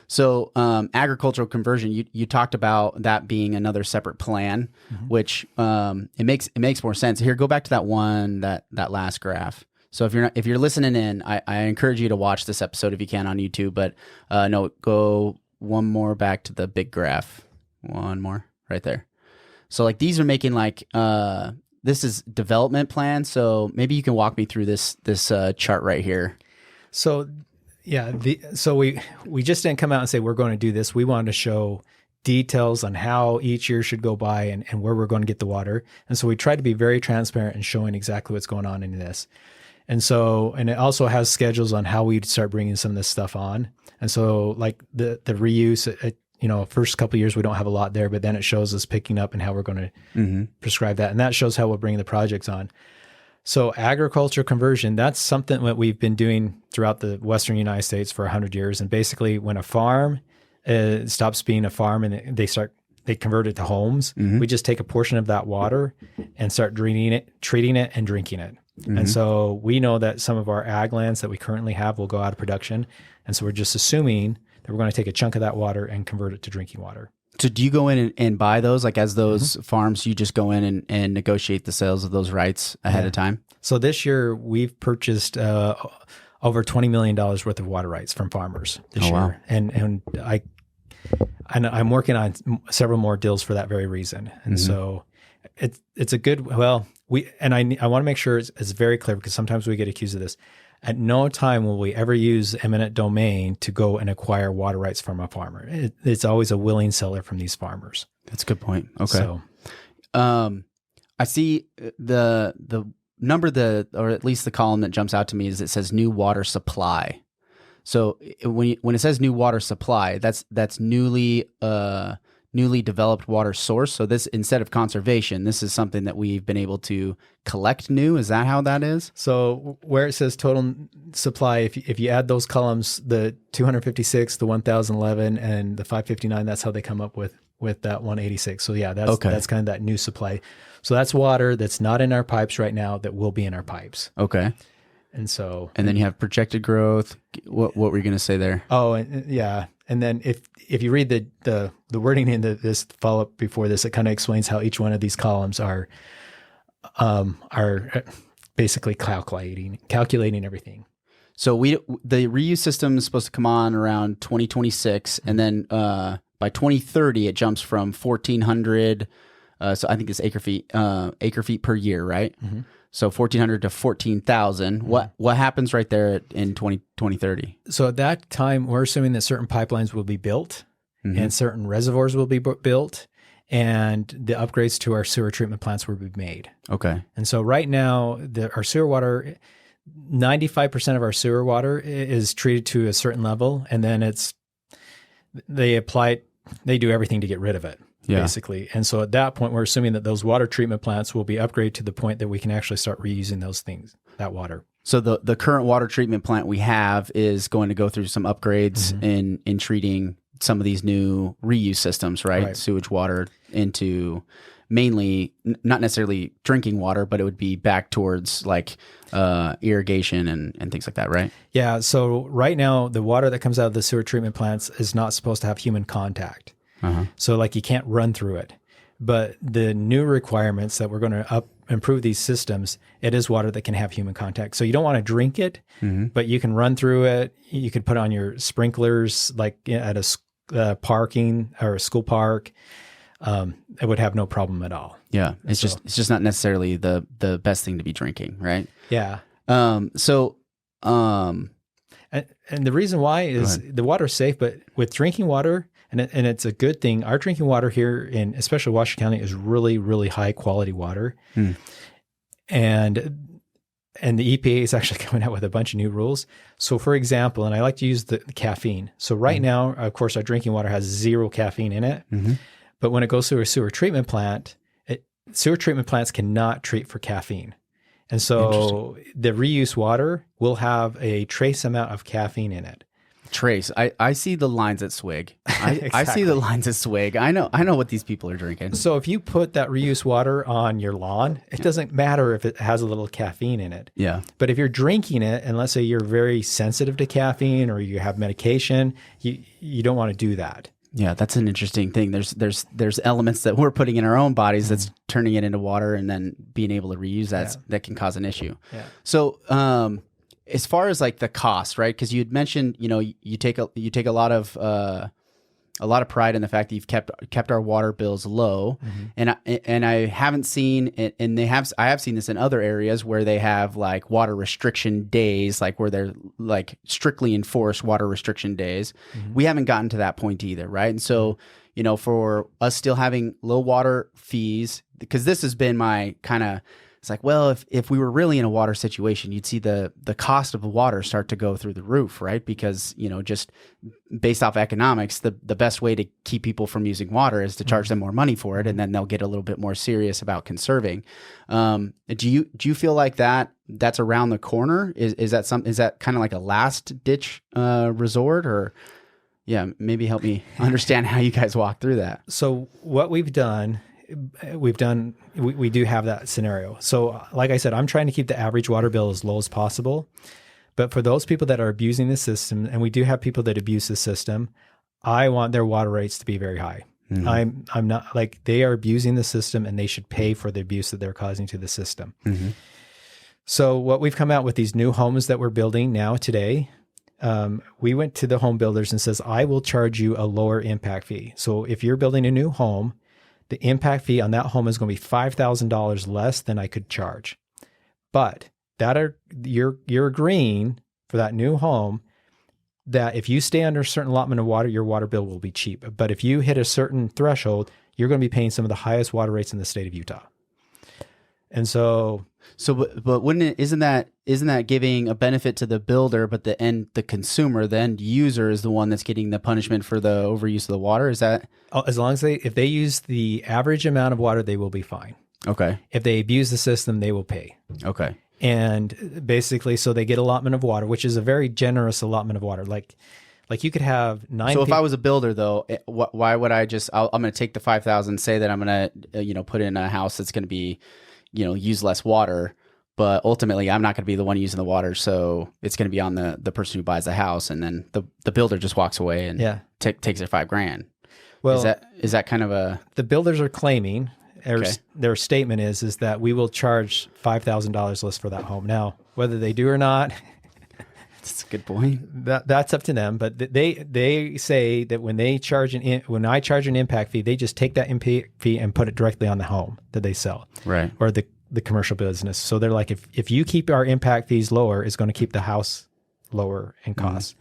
So agricultural conversion, you talked about that being another separate plan, which it makes more sense. Here, go back to that last graph. So if you're listening in, I encourage you to watch this episode if you can on YouTube. But no, go one more back to the big graph. One more right there. So like these are making like this is development plan. So maybe you can walk me through this chart right here. So yeah, so we just didn't come out and say we're going to do this. We wanted to show details on how each year should go by and where we're going to get the water. And so we tried to be very transparent in showing exactly what's going on in this. And it also has schedules on how we'd start bringing some of this stuff on. And so like the reuse, first couple of years, we don't have a lot there, but then it shows us picking up and how we're going to prescribe that. And that shows how we'll bring the projects on. So agriculture conversion, that's something that we've been doing throughout the Western United States for 100 years. And basically when a farm stops being a farm and they convert it to homes, we just take a portion of that water and start treating it and drinking it. And so we know that some of our ag lands that we currently have will go out of production. And so we're just assuming that we're going to take a chunk of that water and convert it to drinking water. So do you go in and buy those? Like as those farms, you just go in and negotiate the sales of those rights ahead of time? So this year we've purchased over $20 million worth of water rights from farmers this year. Wow. And I'm working on several more deals for that very reason. And so it's a good, I want to make sure it's very clear, because sometimes we get accused of this. At no time will we ever use eminent domain to go and acquire water rights from a farmer. It's always a willing seller from these farmers. That's a good point. Okay. So, I see the number or at least the column that jumps out to me is it says new water supply. So when it says new water supply, that's newly developed water source. So this, instead of conservation, this is something that we've been able to collect new. Is that how that is? So where it says total supply, if you add those columns, the 256, the 1011, and the 559, that's how they come up with that 186. So yeah, that's kind of that new supply. So that's water that's not in our pipes right now that will be in our pipes. Okay. And then you have projected growth. What were you going to say there? Oh, yeah. And then if you read the wording in this follow-up before this, it kind of explains how each one of these columns are basically calculating everything. So the reuse system is supposed to come on around 2026, and then by 2030 it jumps from 1,400. So I think it's acre feet per year, right? Mm-hmm. So 1,400 to 14,000. Mm-hmm. What happens right there in 2030? So at that time, we're assuming that certain pipelines will be built, and certain reservoirs will be built, and the upgrades to our sewer treatment plants will be made. Okay. And so right now, our sewer water, 95% of our sewer water is treated to a certain level, and then they do everything to get rid of it. Yeah. Basically. And so at that point, we're assuming that those water treatment plants will be upgraded to the point that we can actually start reusing that water. So the current water treatment plant we have is going to go through some upgrades in treating some of these new reuse systems, right? Sewage water into mainly, not necessarily drinking water, but it would be back towards like irrigation and things like that, right? Yeah. So right now, the water that comes out of the sewer treatment plants is not supposed to have human contact. So like you can't run through it. But the new requirements that we're going to improve these systems, it is water that can have human contact. So you don't want to drink it, but you can run through it. You could put on your sprinklers like at a parking or a school park. It would have no problem at all. Yeah. It's just not necessarily the best thing to be drinking, right? Yeah. And the reason why is the water's safe, but with drinking water, and it's a good thing. Our drinking water here in especially Washington County is really, really high quality water. And the EPA is actually coming out with a bunch of new rules. So for example, and I like to use the caffeine. So right now, of course, our drinking water has 0 caffeine in it. But when it goes through a sewer treatment plant, sewer treatment plants cannot treat for caffeine. And so the reuse water will have a trace amount of caffeine in it. Trace. I see the lines at Swig. Exactly. I see the lines at Swig. I know what these people are drinking. So if you put that reuse water on your lawn, it doesn't matter if it has a little caffeine in it. Yeah. But if you're drinking it, and let's say you're very sensitive to caffeine or you have medication, you don't want to do that. Yeah, that's an interesting thing. There's elements that we're putting in our own bodies that's turning it into water and then being able to reuse that can cause an issue. Yeah. So, as far as like the cost, right? Because you had mentioned, you take a lot of pride in the fact that you've kept our water bills low, and I haven't seen it, and I have seen this in other areas where they have like water restriction days, like where they're like strictly enforced water restriction days. We haven't gotten to that point either, right? And so, for us still having low water fees, because this has been my kind of. It's like, well, if we were really in a water situation, you'd see the cost of the water start to go through the roof, right? Because, just based off economics, the best way to keep people from using water is to charge them more money for it, and then they'll get a little bit more serious about conserving. Do you feel like that's around the corner? Is that kind of like a last ditch resort, or maybe help me understand how you guys walk through that? So what we do have that scenario. So like I said, I'm trying to keep the average water bill as low as possible. But for those people that are abusing the system, and we do have people that abuse the system, I want their water rates to be very high. I'm not like, they are abusing the system and they should pay for the abuse that they're causing to the system. So what we've come out with these new homes that we're building now today, we went to the home builders and says, I will charge you a lower impact fee. So if you're building a new home, the impact fee on that home is going to be $5,000 less than I could charge. But you're agreeing for that new home that if you stay under a certain allotment of water, your water bill will be cheap. But if you hit a certain threshold, you're going to be paying some of the highest water rates in the state of Utah. And so but isn't that giving a benefit to the builder, but the consumer, the end user is the one that's getting the punishment for the overuse of the water? Is that as long as if they use the average amount of water, they will be fine. Okay. If they abuse the system, they will pay. Okay. And basically, so they get allotment of water, which is a very generous allotment of water. Like you could have 9. So if I was a builder, though, why would I just? I'm going to take the 5,000, say that I'm going to put in a house that's going to be, use less water, but ultimately I'm not going to be the one using the water, so it's going to be on the person who buys the house, and then the builder just walks away and takes their $5,000. Well, is that kind of a? The builders are claiming their statement is that we will charge $5,000 less for that home. Now, whether they do or not, that's a good point. That's up to them. But they say that when I charge an impact fee, they just take that impact fee and put it directly on the home that they sell, right? Or the commercial business. So they're like, if you keep our impact fees lower, it's going to keep the house lower in cost.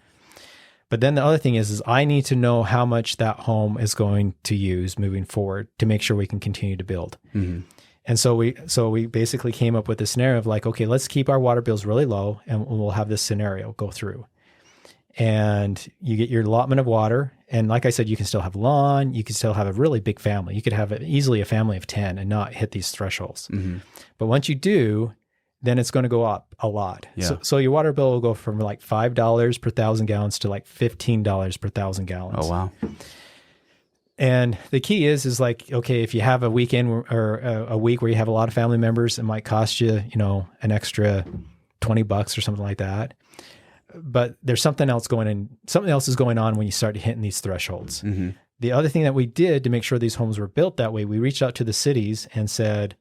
But then the other thing is I need to know how much that home is going to use moving forward to make sure we can continue to build. And so we basically came up with a scenario of like, okay, let's keep our water bills really low, and we'll have this scenario go through. And you get your allotment of water. And like I said, you can still have lawn. You can still have a really big family. You could have easily a family of 10 and not hit these thresholds. But once you do, then it's going to go up a lot. Yeah. So your water bill will go from like $5 per 1,000 gallons to like $15 per 1,000 gallons. Oh, wow. And the key is like, okay, if you have a weekend or a week where you have a lot of family members, it might cost you, an extra $20 or something like that. But there's something else is going on when you start hitting these thresholds. The other thing that we did to make sure these homes were built that way, we reached out to the cities and said,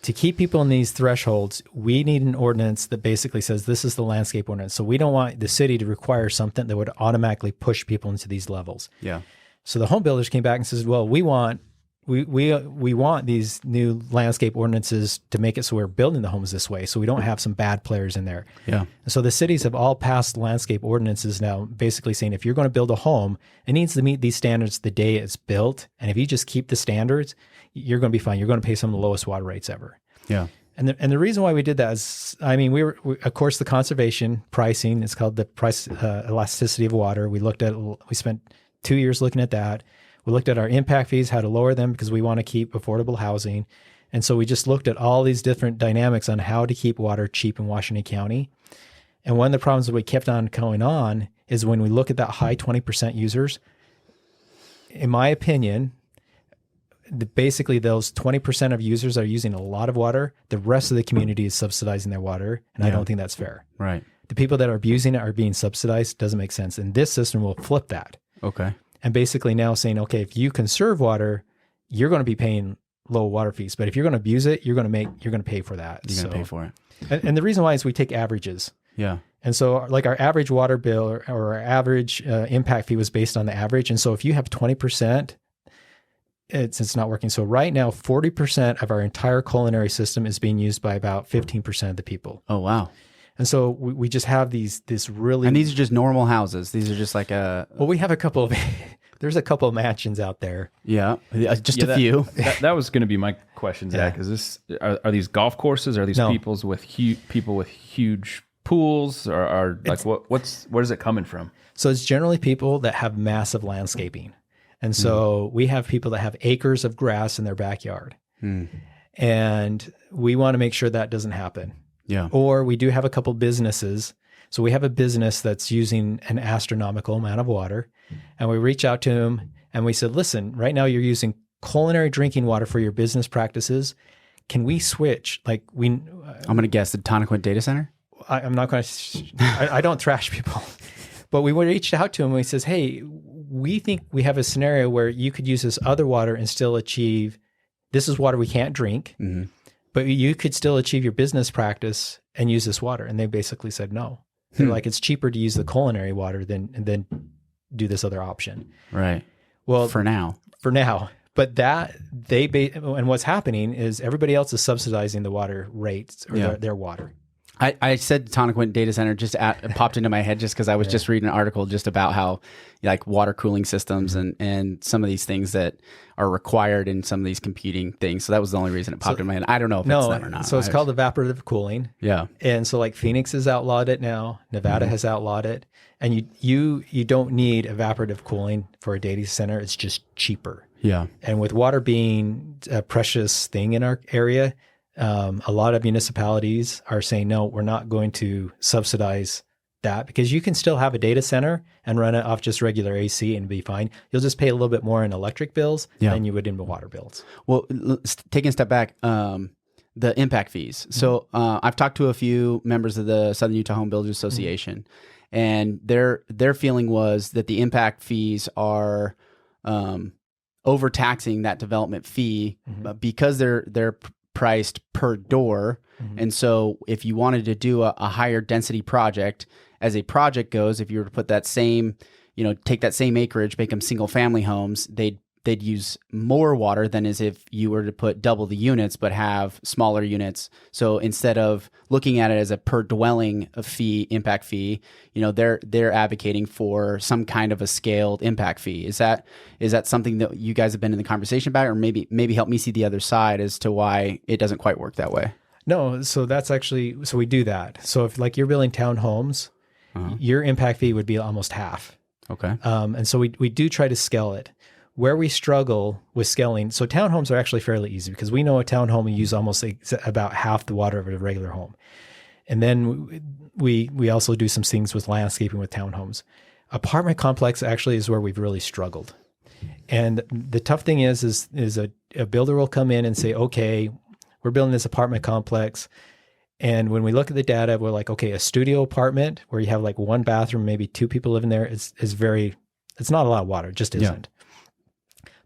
to keep people in these thresholds, we need an ordinance that basically says this is the landscape ordinance. So we don't want the city to require something that would automatically push people into these levels. Yeah. So the home builders came back and says, well, we want these new landscape ordinances to make it so we're building the homes this way, so we don't have some bad players in there. Yeah. And so the cities have all passed landscape ordinances now, basically saying if you're going to build a home, it needs to meet these standards the day it's built. And if you just keep the standards, you're going to be fine. You're going to pay some of the lowest water rates ever. Yeah. And the reason why we did that is, I mean, we of course, the conservation pricing, it's called the price elasticity of water. We spent 2 years looking at that. We looked at our impact fees, how to lower them because we want to keep affordable housing. And so we just looked at all these different dynamics on how to keep water cheap in Washington County. And one of the problems that we kept on going on is when we look at that high 20% users, in my opinion, basically those 20% of users are using a lot of water. The rest of the community is subsidizing their water. And I don't think that's fair. Right. The people that are abusing it are being subsidized. Doesn't make sense. And this system will flip that. Okay. And basically now saying, okay, if you conserve water, you're going to be paying low water fees. But if you're going to abuse it, you're going to pay for that. You're going to pay for it. And the reason why is we take averages. Yeah. And so like our average water bill or our average impact fee was based on the average. And so if you have 20%, it's not working. So right now, 40% of our entire culinary system is being used by about 15% of the people. Oh, wow. And so we just have this really... And these are just normal houses. These are just like Well, we have a couple of... There's a couple of mansions out there. Yeah, just a few. That was going to be my question, Zach. Is this are these golf courses? Are these people with huge pools? Or are like where is it coming from? So it's generally people that have massive landscaping. And so we have people that have acres of grass in their backyard. And we want to make sure that doesn't happen. Yeah. Or we do have a couple businesses. So we have a business that's using an astronomical amount of water. And we reach out to them and we said, listen, right now you're using culinary drinking water for your business practices. Can we switch? I'm going to guess the Tonnequin Data Center? I'm not going to, I don't thrash people. But we reached out to him and we says, hey, we think we have a scenario where you could use this other water and still achieve, this is water we can't drink, but you could still achieve your business practice and use this water. And they basically said no. They're like, it's cheaper to use the culinary water than do this other option. Right. Well, for now. But and what's happening is everybody else is subsidizing the water rates or their water. I said Tonnequin Data Center it popped into my head just because I was just reading an article just about how like water cooling systems and some of these things that are required in some of these competing things. So that was the only reason it popped in my head. I don't know if it's them or not. So it's called evaporative cooling. Yeah. And so like Phoenix has outlawed it now. Nevada has outlawed it. And you don't need evaporative cooling for a data center. It's just cheaper. Yeah. And with water being a precious thing in our area, a lot of municipalities are saying, no, we're not going to subsidize that because you can still have a data center and run it off just regular AC and be fine. You'll just pay a little bit more in electric bills than you would in the water bills. Well, taking a step back, the impact fees. So I've talked to a few members of the Southern Utah Home Builders Association, and their feeling was that the impact fees are overtaxing that development fee because they're priced per door. And so if you wanted to do a higher density project, as a project goes, if you were to put that same, take that same acreage, make them single family homes, they'd use more water than as if you were to put double the units, but have smaller units. So instead of looking at it as a per dwelling fee, impact fee, they're advocating for some kind of a scaled impact fee. Is that something that you guys have been in the conversation about, or maybe help me see the other side as to why it doesn't quite work that way? No. So we do that. So if like you're building townhomes, your impact fee would be almost half. Okay. And so we do try to scale it. Where we struggle with scaling, so townhomes are actually fairly easy because we know a townhome we use almost about half the water of a regular home. And then we also do some things with landscaping with townhomes. Apartment complex actually is where we've really struggled. And the tough thing is a builder will come in and say, okay, we're building this apartment complex. And when we look at the data, we're like, okay, a studio apartment where you have like one bathroom, maybe two people living there it's not a lot of water. It just isn't. Yeah.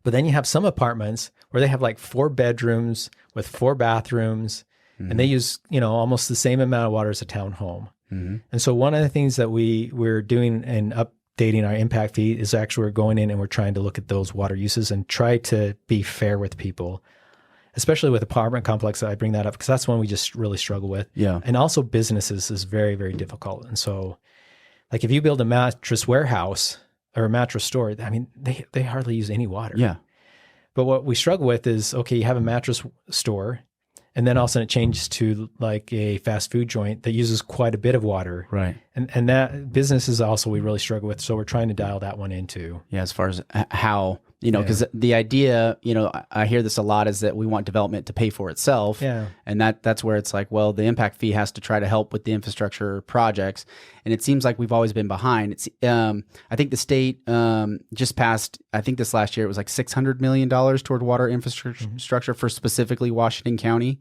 But then you have some apartments where they have like 4 bedrooms with 4 bathrooms, and they use, almost the same amount of water as a townhome. And so one of the things that we're doing and updating our impact fee is actually we're going in and we're trying to look at those water uses and try to be fair with people, especially with apartment complex. I bring that up because that's one we just really struggle with. Yeah. And also businesses is very, very difficult. And so like if you build a mattress warehouse or a mattress store, I mean, they hardly use any water. Yeah. But what we struggle with is, okay, you have a mattress store And then all of a sudden it changes to like a fast food joint that uses quite a bit of water. Right. And that business is also we really struggle with. So we're trying to dial that one in too. Yeah, as far as how, because the idea, I hear this a lot, is that we want development to pay for itself. Yeah. And that's where it's like, well, the impact fee has to try to help with the infrastructure projects. And it seems like we've always been behind. It's I think the state just passed, I think this last year, it was like $600 million toward water infrastructure for specifically Washington County.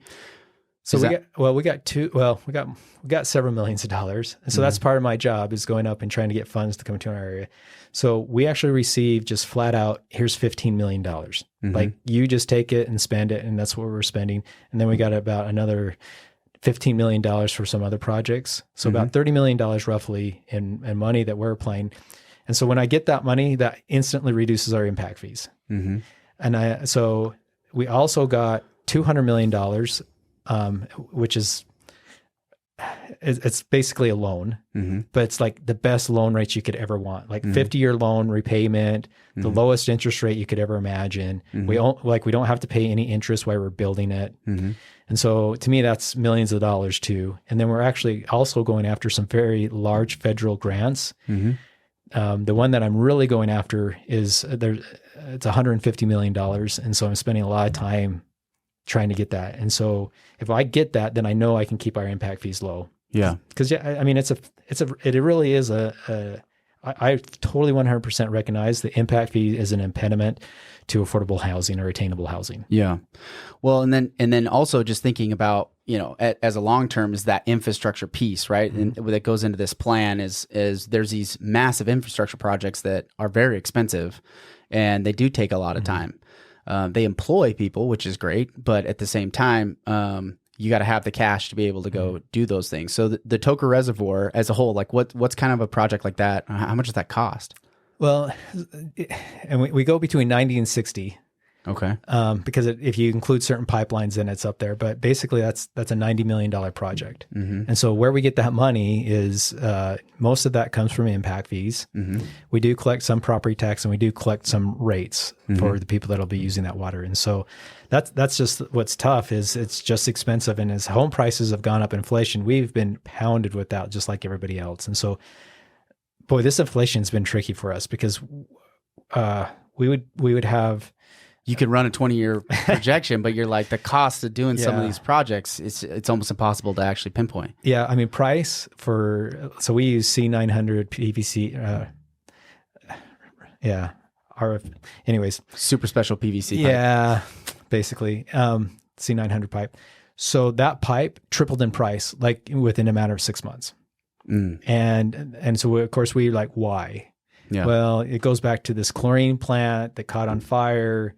So we got several millions of dollars. And so that's part of my job, is going up and trying to get funds to come to our area. So we actually received just flat out, here's $15 million. Like, you just take it and spend it, and that's what we're spending. And then we got about another $15 million for some other projects. So about $30 million roughly in money that we're applying. And so when I get that money, that instantly reduces our impact fees. And so we also got $200 million, which is, it's basically a loan, but it's like the best loan rates you could ever want, like 50-year loan repayment, the lowest interest rate you could ever imagine. We don't have to pay any interest while we're building it. And so to me, that's millions of dollars too. And then we're actually also going after some very large federal grants. The one that I'm really going after is it's $150 million. And so I'm spending a lot of time trying to get that. And so if I get that, then I know I can keep our impact fees low. Yeah. Because I mean, it really is I totally 100% recognize the impact fee is an impediment to affordable housing or attainable housing. Yeah. Well, and then also just thinking about, as a long-term, is that infrastructure piece, right? And that goes into this plan is there's these massive infrastructure projects that are very expensive, and they do take a lot of time. They employ people, which is great, but at the same time, you got to have the cash to be able to go do those things. So the Toker Reservoir as a whole, like what's kind of a project like that? How much does that cost? Well, and we go between 90 and 60. Okay. Because if you include certain pipelines, then it's up there. But basically, that's a $90 million project. And so where we get that money is most of that comes from impact fees. We do collect some property tax, and we do collect some rates for the people that'll be using that water. And so that's just what's tough, is it's just expensive. And as home prices have gone up, inflation, we've been pounded with that just like everybody else. And so, boy, this inflation's been tricky for us, because we would have... You could run a 20-year projection, but you're like, the cost of doing some of these projects, it's almost impossible to actually pinpoint. Yeah, I mean, so we use C900 PVC. Anyways. Super special PVC pipe. Yeah, basically, C900 pipe. So that pipe tripled in price, like within a matter of 6 months. And so, of course, we like, why? Yeah. Well, it goes back to this chlorine plant that caught on fire.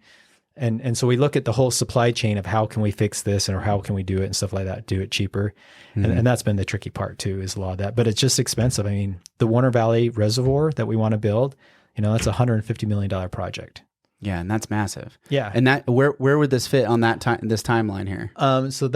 And so we look at the whole supply chain of how can we fix this, or how can we do it and stuff like that, do it cheaper. And that's been the tricky part too, is a lot of that. But it's just expensive. I mean, the Warner Valley Reservoir that we want to build, that's a $150 million project. Yeah, and that's massive. Yeah. And that where would this fit on this timeline here? So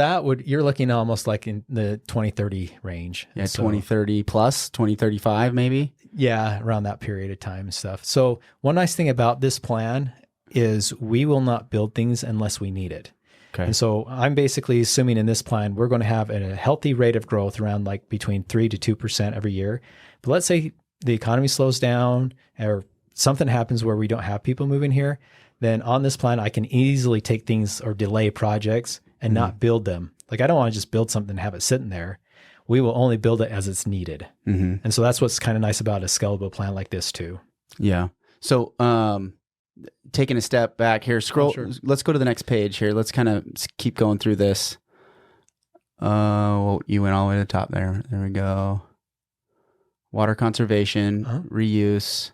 you're looking almost like in the 2030 range. Yeah, 2030 plus, 2035 maybe? Yeah, around that period of time and stuff. So one nice thing about this plan is we will not build things unless we need it. Okay. And so I'm basically assuming in this plan, we're going to have a healthy rate of growth around like between 3 to 2% every year. But let's say the economy slows down, or something happens where we don't have people moving here, then on this plan, I can easily take things or delay projects and not build them. Like, I don't want to just build something and have it sitting there. We will only build it as it's needed. And so that's what's kind of nice about a scalable plan like this too. Yeah. So taking a step back here, let's go to the next page here. Let's kind of keep going through this. Well, you went all the way to the top there. There we go. Water conservation, reuse.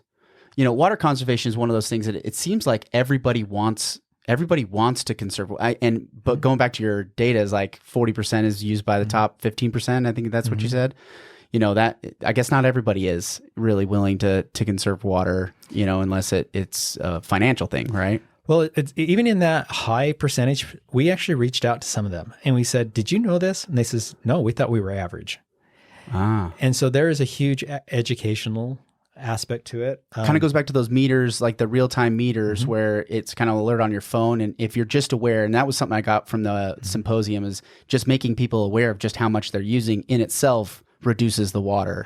Water conservation is one of those things that it seems like everybody wants to conserve. But going back to your data, is like 40% is used by the top 15%. I think that's what you said. That, I guess not everybody is really willing to conserve water, unless it's a financial thing, right? Well, even in that high percentage, we actually reached out to some of them and we said, did you know this? And they says, no, we thought we were average. And so there is a huge educational aspect to it. Kind of goes back to those meters, like the real-time meters where it's kind of alert on your phone. And if you're just aware, and that was something I got from the symposium, is just making people aware of just how much they're using in itself reduces the water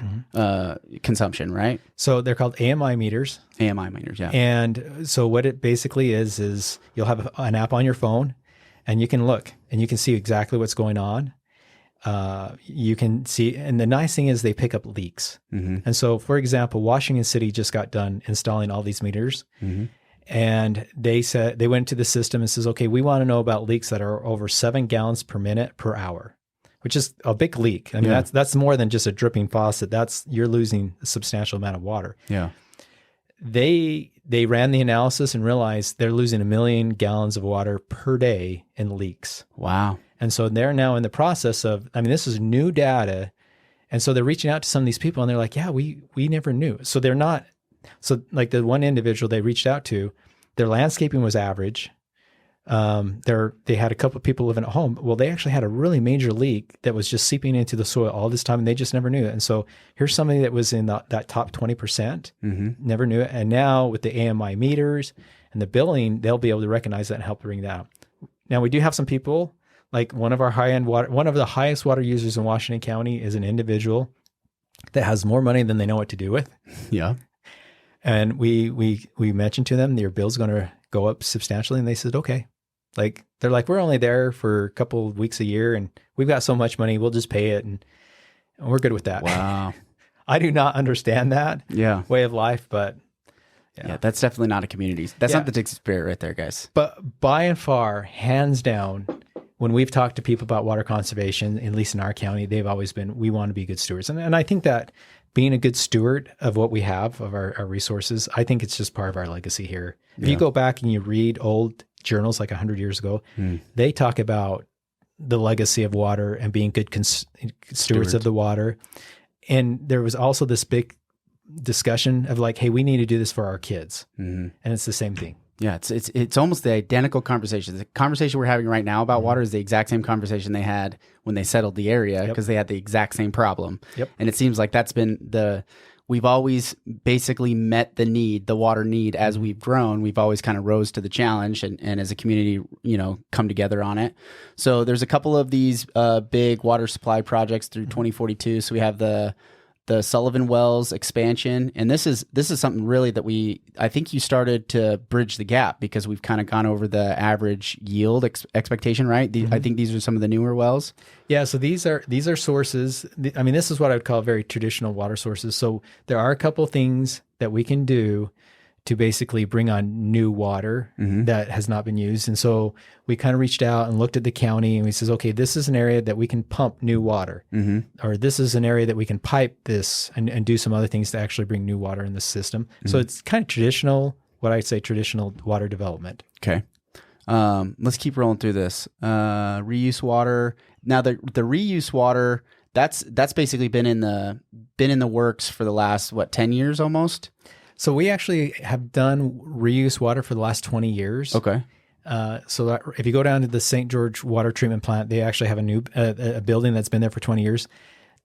consumption, right? So they're called AMI meters. AMI meters, yeah. And so what it basically is you'll have an app on your phone, and you can look and you can see exactly what's going on. You can see, and the nice thing is they pick up leaks. And so, for example, Washington City just got done installing all these meters, and they said they went to the system and says, okay, we want to know about leaks that are over 7 gallons per minute per hour, which is a big leak. I mean, that's more than just a dripping faucet. You're losing a substantial amount of water. Yeah. They ran the analysis and realized they're losing 1 million gallons of water per day in leaks. Wow. And so they're now in the process of, I mean, this is new data. And so they're reaching out to some of these people and they're like, yeah, we never knew. So they're not, so like the one individual they reached out to, their landscaping was average. They had a couple of people living at home. Well, they actually had a really major leak that was just seeping into the soil all this time, and they just never knew it. And so here's somebody that was in that top 20%, never knew it. And now with the AMI meters and the billing, they'll be able to recognize that and help bring that up. Now we do have some people, like one of our one of the highest water users in Washington County is an individual that has more money than they know what to do with. Yeah. And we mentioned to them, your bill's going to go up substantially. And they said, okay. Like, they're like, we're only there for a couple of weeks a year and we've got so much money, we'll just pay it. And we're good with that. Wow. I do not understand that way of life, but yeah, that's definitely not a community. That's not the Texas spirit right there, guys. But by and far, hands down, when we've talked to people about water conservation, at least in our county, they've always been, we want to be good stewards. And I think that being a good steward of what we have, of our resources, I think it's just part of our legacy here. If you go back and you read old journals like 100 years ago, they talk about the legacy of water and being good stewards of the water. And there was also this big discussion of like, hey, we need to do this for our kids. And it's the same thing. Yeah, it's almost the identical conversation. The conversation we're having right now about water is the exact same conversation they had when they settled the area because they had the exact same problem. And it seems like that's been we've always basically met the water need as we've grown. We've always kind of rose to the challenge and as a community, come together on it. So there's a couple of these big water supply projects through 2042. So we have the Sullivan Wells expansion. And this is something really that I think you started to bridge the gap because we've kind of gone over the average yield expectation, right? I think these are some of the newer wells. Yeah. So these are sources. I mean, this is what I would call very traditional water sources. So there are a couple things that we can do to basically bring on new water that has not been used. And so we kind of reached out and looked at the county and we says, okay, this is an area that we can pump new water, or this is an area that we can pipe this and do some other things to actually bring new water in the system. So it's kind of traditional, what I'd say traditional water development. Okay. Let's keep rolling through this. Reuse water. Now the reuse water, that's basically been in the works for the last, 10 years almost? So we actually have done reuse water for the last 20 years. Okay. So that if you go down to the St. George water treatment plant, they actually have a new a building that's been there for 20 years.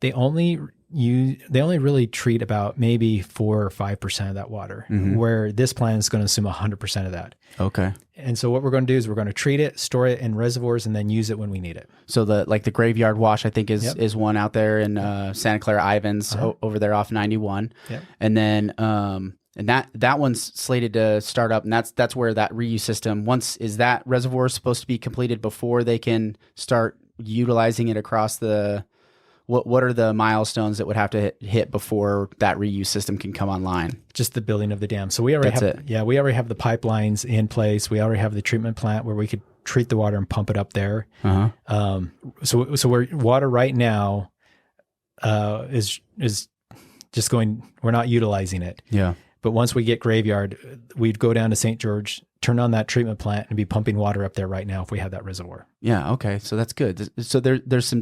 They only really treat about maybe 4 or 5% of that water, where this plant is going to assume 100% of that. Okay. And so what we're going to do is we're going to treat it, store it in reservoirs, and then use it when we need it. So the graveyard wash, I think is one out there in Santa Clara Ivans over there off 91. Yep. And then and that one's slated to start up, and that's where that reuse system. Is that reservoir supposed to be completed before they can start utilizing it across the? What are the milestones that would have to hit before that reuse system can come online? Just the building of the dam. So we already we already have the pipelines in place. We already have the treatment plant where we could treat the water and pump it up there. So water right now is just going. We're not utilizing it. Yeah. But once we get graveyard, we'd go down to St. George, turn on that treatment plant, and be pumping water up there right now if we had that reservoir. Yeah. Okay. So that's good. So there's some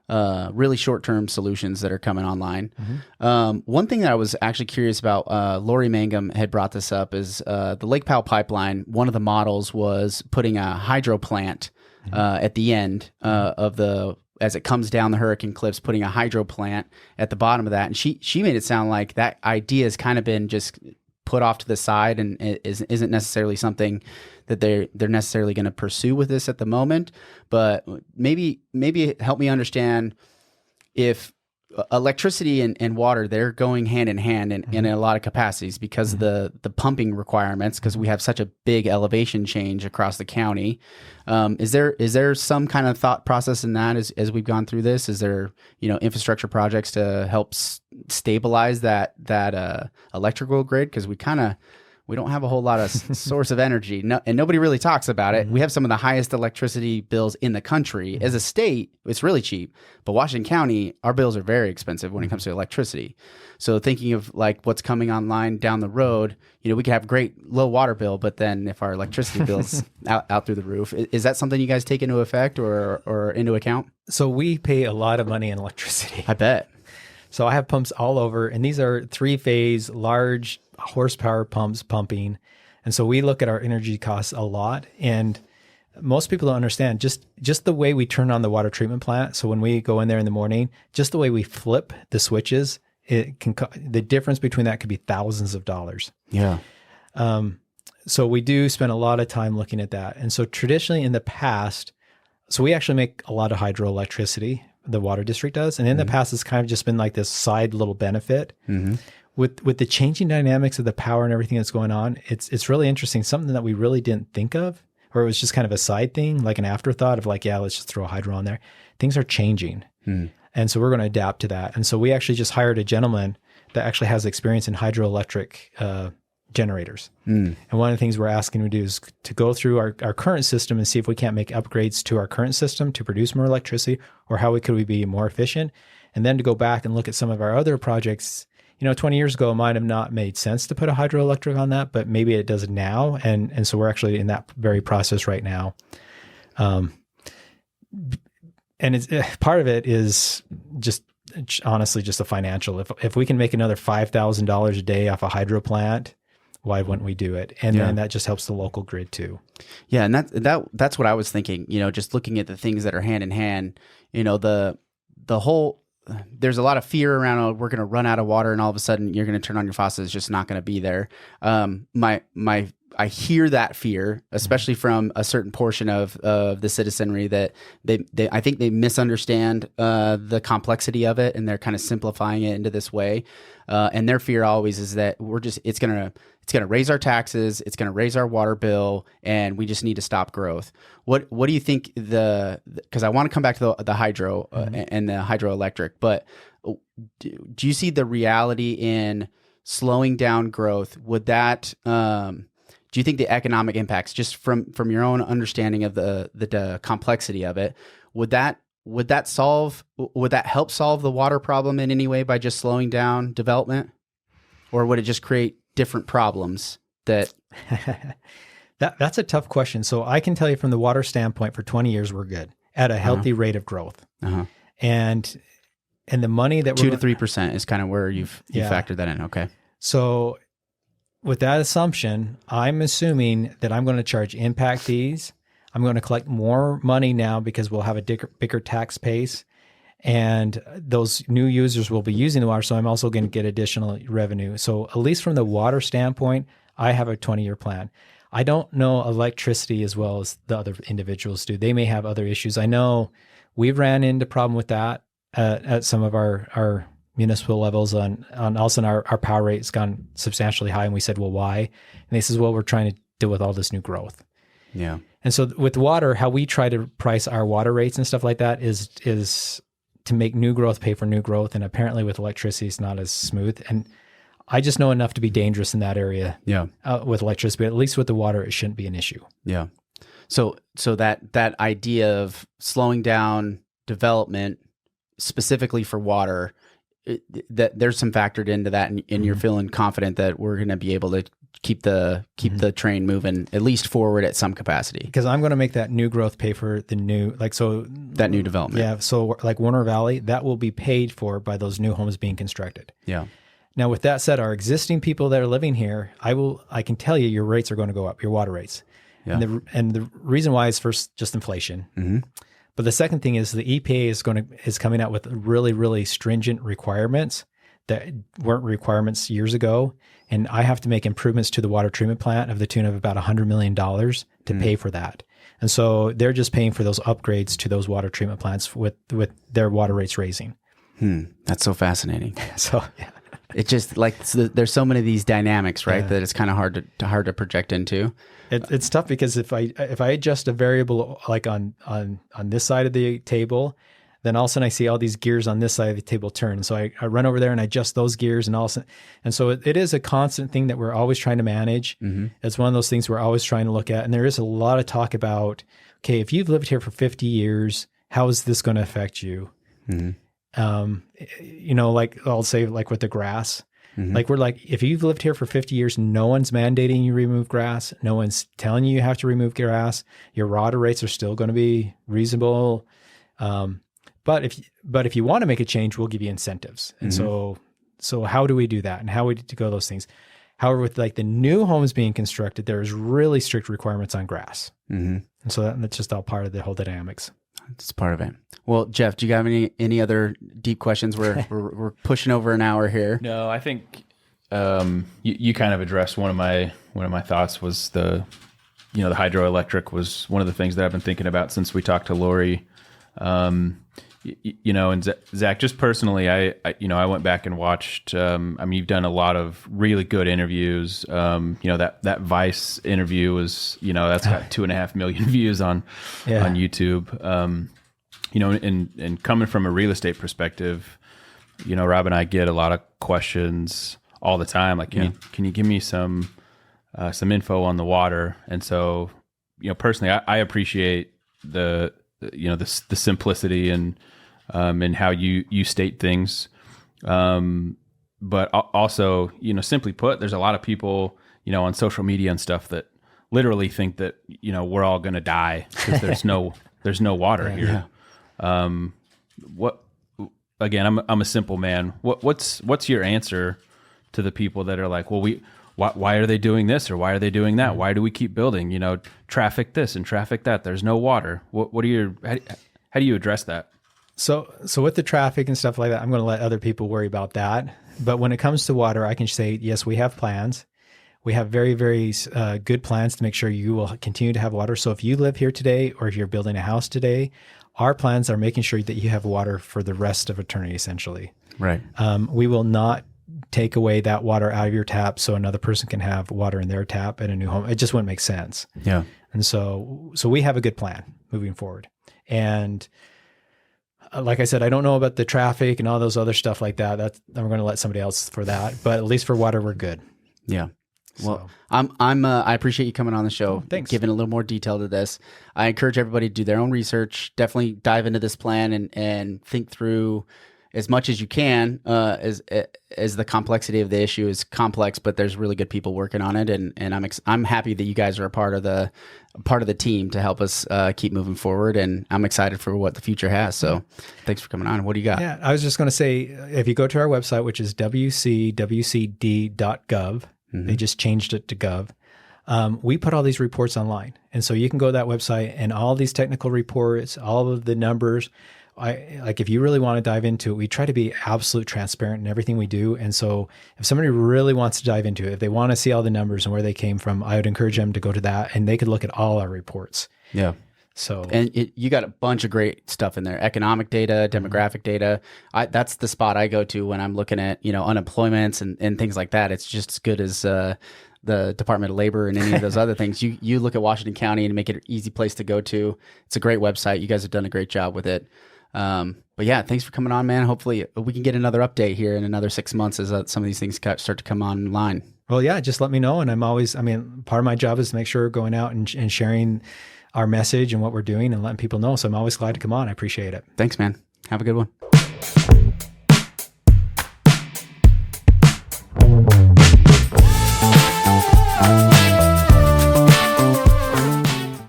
really short-term solutions that are coming online. One thing that I was actually curious about, Lori Mangum had brought this up, is the Lake Powell pipeline. One of the models was putting a hydro plant at the end of the as it comes down the hurricane cliffs, putting a hydro plant at the bottom of that. And she made it sound like that idea has kind of been just put off to the side and isn't necessarily something that they're necessarily going to pursue with this at the moment. But maybe help me understand if electricity and water, they're going hand in hand in a lot of capacities because of the pumping requirements, because we have such a big elevation change across the county. Is there some kind of thought process in that as we've gone through this? Is there, infrastructure projects to help stabilize that electrical grid? Because we don't have a whole lot of source of energy, and nobody really talks about it. We have some of the highest electricity bills in the country. As a state, it's really cheap, but Washington County, our bills are very expensive when it comes to electricity. So thinking of like what's coming online down the road, we could have great low water bill, but then if our electricity bill's out through the roof, is that something you guys take into effect or into account? So we pay a lot of money in electricity. I bet. So I have pumps all over, and these are 3-phase, large horsepower pumps pumping. And so we look at our energy costs a lot. And most people don't understand just the way we turn on the water treatment plant. So when we go in there in the morning, just the way we flip the switches, the difference between that could be thousands of dollars. Yeah. So we do spend a lot of time looking at that. And so traditionally in the past, so we actually make a lot of hydroelectricity, the water district does. And in the past, it's kind of just been like this side little benefit. With the changing dynamics of the power and everything that's going on, it's really interesting. Something that we really didn't think of, or it was just kind of a side thing, like an afterthought of like, yeah, let's just throw a hydro on there. Things are changing. And so we're going to adapt to that. And so we actually just hired a gentleman that actually has experience in hydroelectric generators. And one of the things we're asking him to do is to go through our current system and see if we can't make upgrades to our current system to produce more electricity, or how could we be more efficient. And then to go back and look at some of our other projects. 20 years ago, it might have not made sense to put a hydroelectric on that, but maybe it does now. And so we're actually in that very process right now. And it's part of it is just honestly just a financial. If we can make another $5,000 a day off a hydro plant, why wouldn't we do it? And then that just helps the local grid too. Yeah, and that's what I was thinking. Just looking at the things that are hand in hand. The whole. There's a lot of fear around, we're going to run out of water and all of a sudden you're going to turn on your faucet. It's just not going to be there. I hear that fear, especially from a certain portion of the citizenry that I think they misunderstand the complexity of it, and they're kind of simplifying it into this way. And their fear always is that it's going to raise our taxes, it's going to raise our water bill, and we just need to stop growth. What do you think because I want to come back to the hydro and the hydroelectric, but do you see the reality in slowing down growth? Would that, do you think the economic impacts, just from your own understanding of the complexity of it, would that help solve the water problem in any way by just slowing down development? Or would it just create different problems that... That's a tough question. So I can tell you from the water standpoint, for 20 years, we're good at a healthy rate of growth. And the money that 2 to 3% is kind of where you've factored that in. Okay. So with that assumption, I'm assuming that I'm going to charge impact fees. I'm going to collect more money now because we'll have a bigger tax base, and those new users will be using the water. So I'm also going to get additional revenue. So at least from the water standpoint, I have a 20-year plan. I don't know electricity as well as the other individuals do. They may have other issues. I know we've ran into problem with that at some of our municipal levels on all of a sudden our power rate's gone substantially high. And we said, well, why? And they says, well, we're trying to deal with all this new growth. Yeah. And so with water, how we try to price our water rates and stuff like that is to make new growth pay for new growth. And apparently with electricity, it's not as smooth. And I just know enough to be dangerous in that area. Yeah. With electricity, but at least with the water, it shouldn't be an issue. Yeah. So that idea of slowing down development specifically for water, that there's some factored into that, and you're feeling confident that we're going to be able to keep the train moving at least forward at some capacity. Because I'm going to make that new growth pay for the new, that new development. Yeah. So like Warner Valley, that will be paid for by those new homes being constructed. Yeah. Now, with that said, our existing people that are living here, I can tell you your rates are going to go up, your water rates. Yeah. And the reason why is first just inflation. But the second thing is the EPA is coming out with really, really stringent requirements that weren't requirements years ago. And I have to make improvements to the water treatment plant of the tune of about $100 million to pay for that. And so they're just paying for those upgrades to those water treatment plants with their water rates raising. That's so fascinating. So, yeah. It just there's so many of these dynamics, right? That it's kind of hard to project into. It's tough because if I adjust a variable like on this side of the table, then all of a sudden I see all these gears on this side of the table turn. So I run over there and I adjust those gears and so it is a constant thing that we're always trying to manage. It's one of those things we're always trying to look at. And there is a lot of talk about, okay, if you've lived here for 50 years, how is this going to affect you? Like I'll say like with the grass, like we're like, if you've lived here for 50 years, no one's mandating you remove grass. No one's telling you have to remove grass. Your water rates are still going to be reasonable. But if you want to make a change, we'll give you incentives. And so how do we do that? And how we to go those things? However, with like the new homes being constructed, there's really strict requirements on grass. And so that's just all part of the whole dynamics. It's part of it. Well, Jeff, do you have any other deep questions? We're pushing over an hour here. No, I think you kind of addressed one of my thoughts was the hydroelectric was one of the things that I've been thinking about since we talked to Lori. And Zach, just personally, I went back and watched, you've done a lot of really good interviews. That Vice interview was, that's got 2.5 million views on YouTube. And coming from a real estate perspective, Rob and I get a lot of questions all the time. Like, can you give me some info on the water? And so, personally, I appreciate the simplicity and how you state things. But also, simply put, there's a lot of people, on social media and stuff that literally think that, we're all going to die because there's no water here. Again, I'm a simple man. What's your answer to the people that are like, well, why are they doing this or why are they doing that? Why do we keep building, traffic this and traffic that? There's no water. How do you address that? So with the traffic and stuff like that, I'm going to let other people worry about that. But when it comes to water, I can say, yes, we have plans. We have very, very good plans to make sure you will continue to have water. So if you live here today or if you're building a house today, our plans are making sure that you have water for the rest of eternity, essentially. Right. We will not take away that water out of your tap so another person can have water in their tap at a new home. It just wouldn't make sense. Yeah. And so we have a good plan moving forward. And like I said, I don't know about the traffic and all those other stuff like that. I'm going to let somebody else for that. But at least for water, we're good. Yeah. Well, I appreciate you coming on the show. Thanks. Giving a little more detail to this. I encourage everybody to do their own research. Definitely dive into this plan and think through as much as you can. As the complexity of the issue is complex, but there's really good people working on it, and I'm happy that you guys are a part of the team to help us keep moving forward. And I'm excited for what the future has. So, thanks for coming on. What do you got? Yeah, I was just going to say, if you go to our website, which is wcwcd.gov. They just changed it to gov. We put all these reports online. And so you can go to that website and all these technical reports, all of the numbers. If you really want to dive into it, we try to be absolute transparent in everything we do. And so if somebody really wants to dive into it, if they want to see all the numbers and where they came from, I would encourage them to go to that and they could look at all our reports. Yeah. So, and you got a bunch of great stuff in there, economic data, demographic data. That's the spot I go to when I'm looking at, unemployments and things like that. It's just as good as the Department of Labor and any of those other things. You look at Washington County and make it an easy place to go to. It's a great website. You guys have done a great job with it. But yeah, thanks for coming on, man. Hopefully we can get another update here in another 6 months as some of these things start to come online. Well, yeah, just let me know. And part of my job is to make sure we're going out and sharing our message and what we're doing and letting people know. So I'm always glad to come on. I appreciate it. Thanks, man. Have a good one.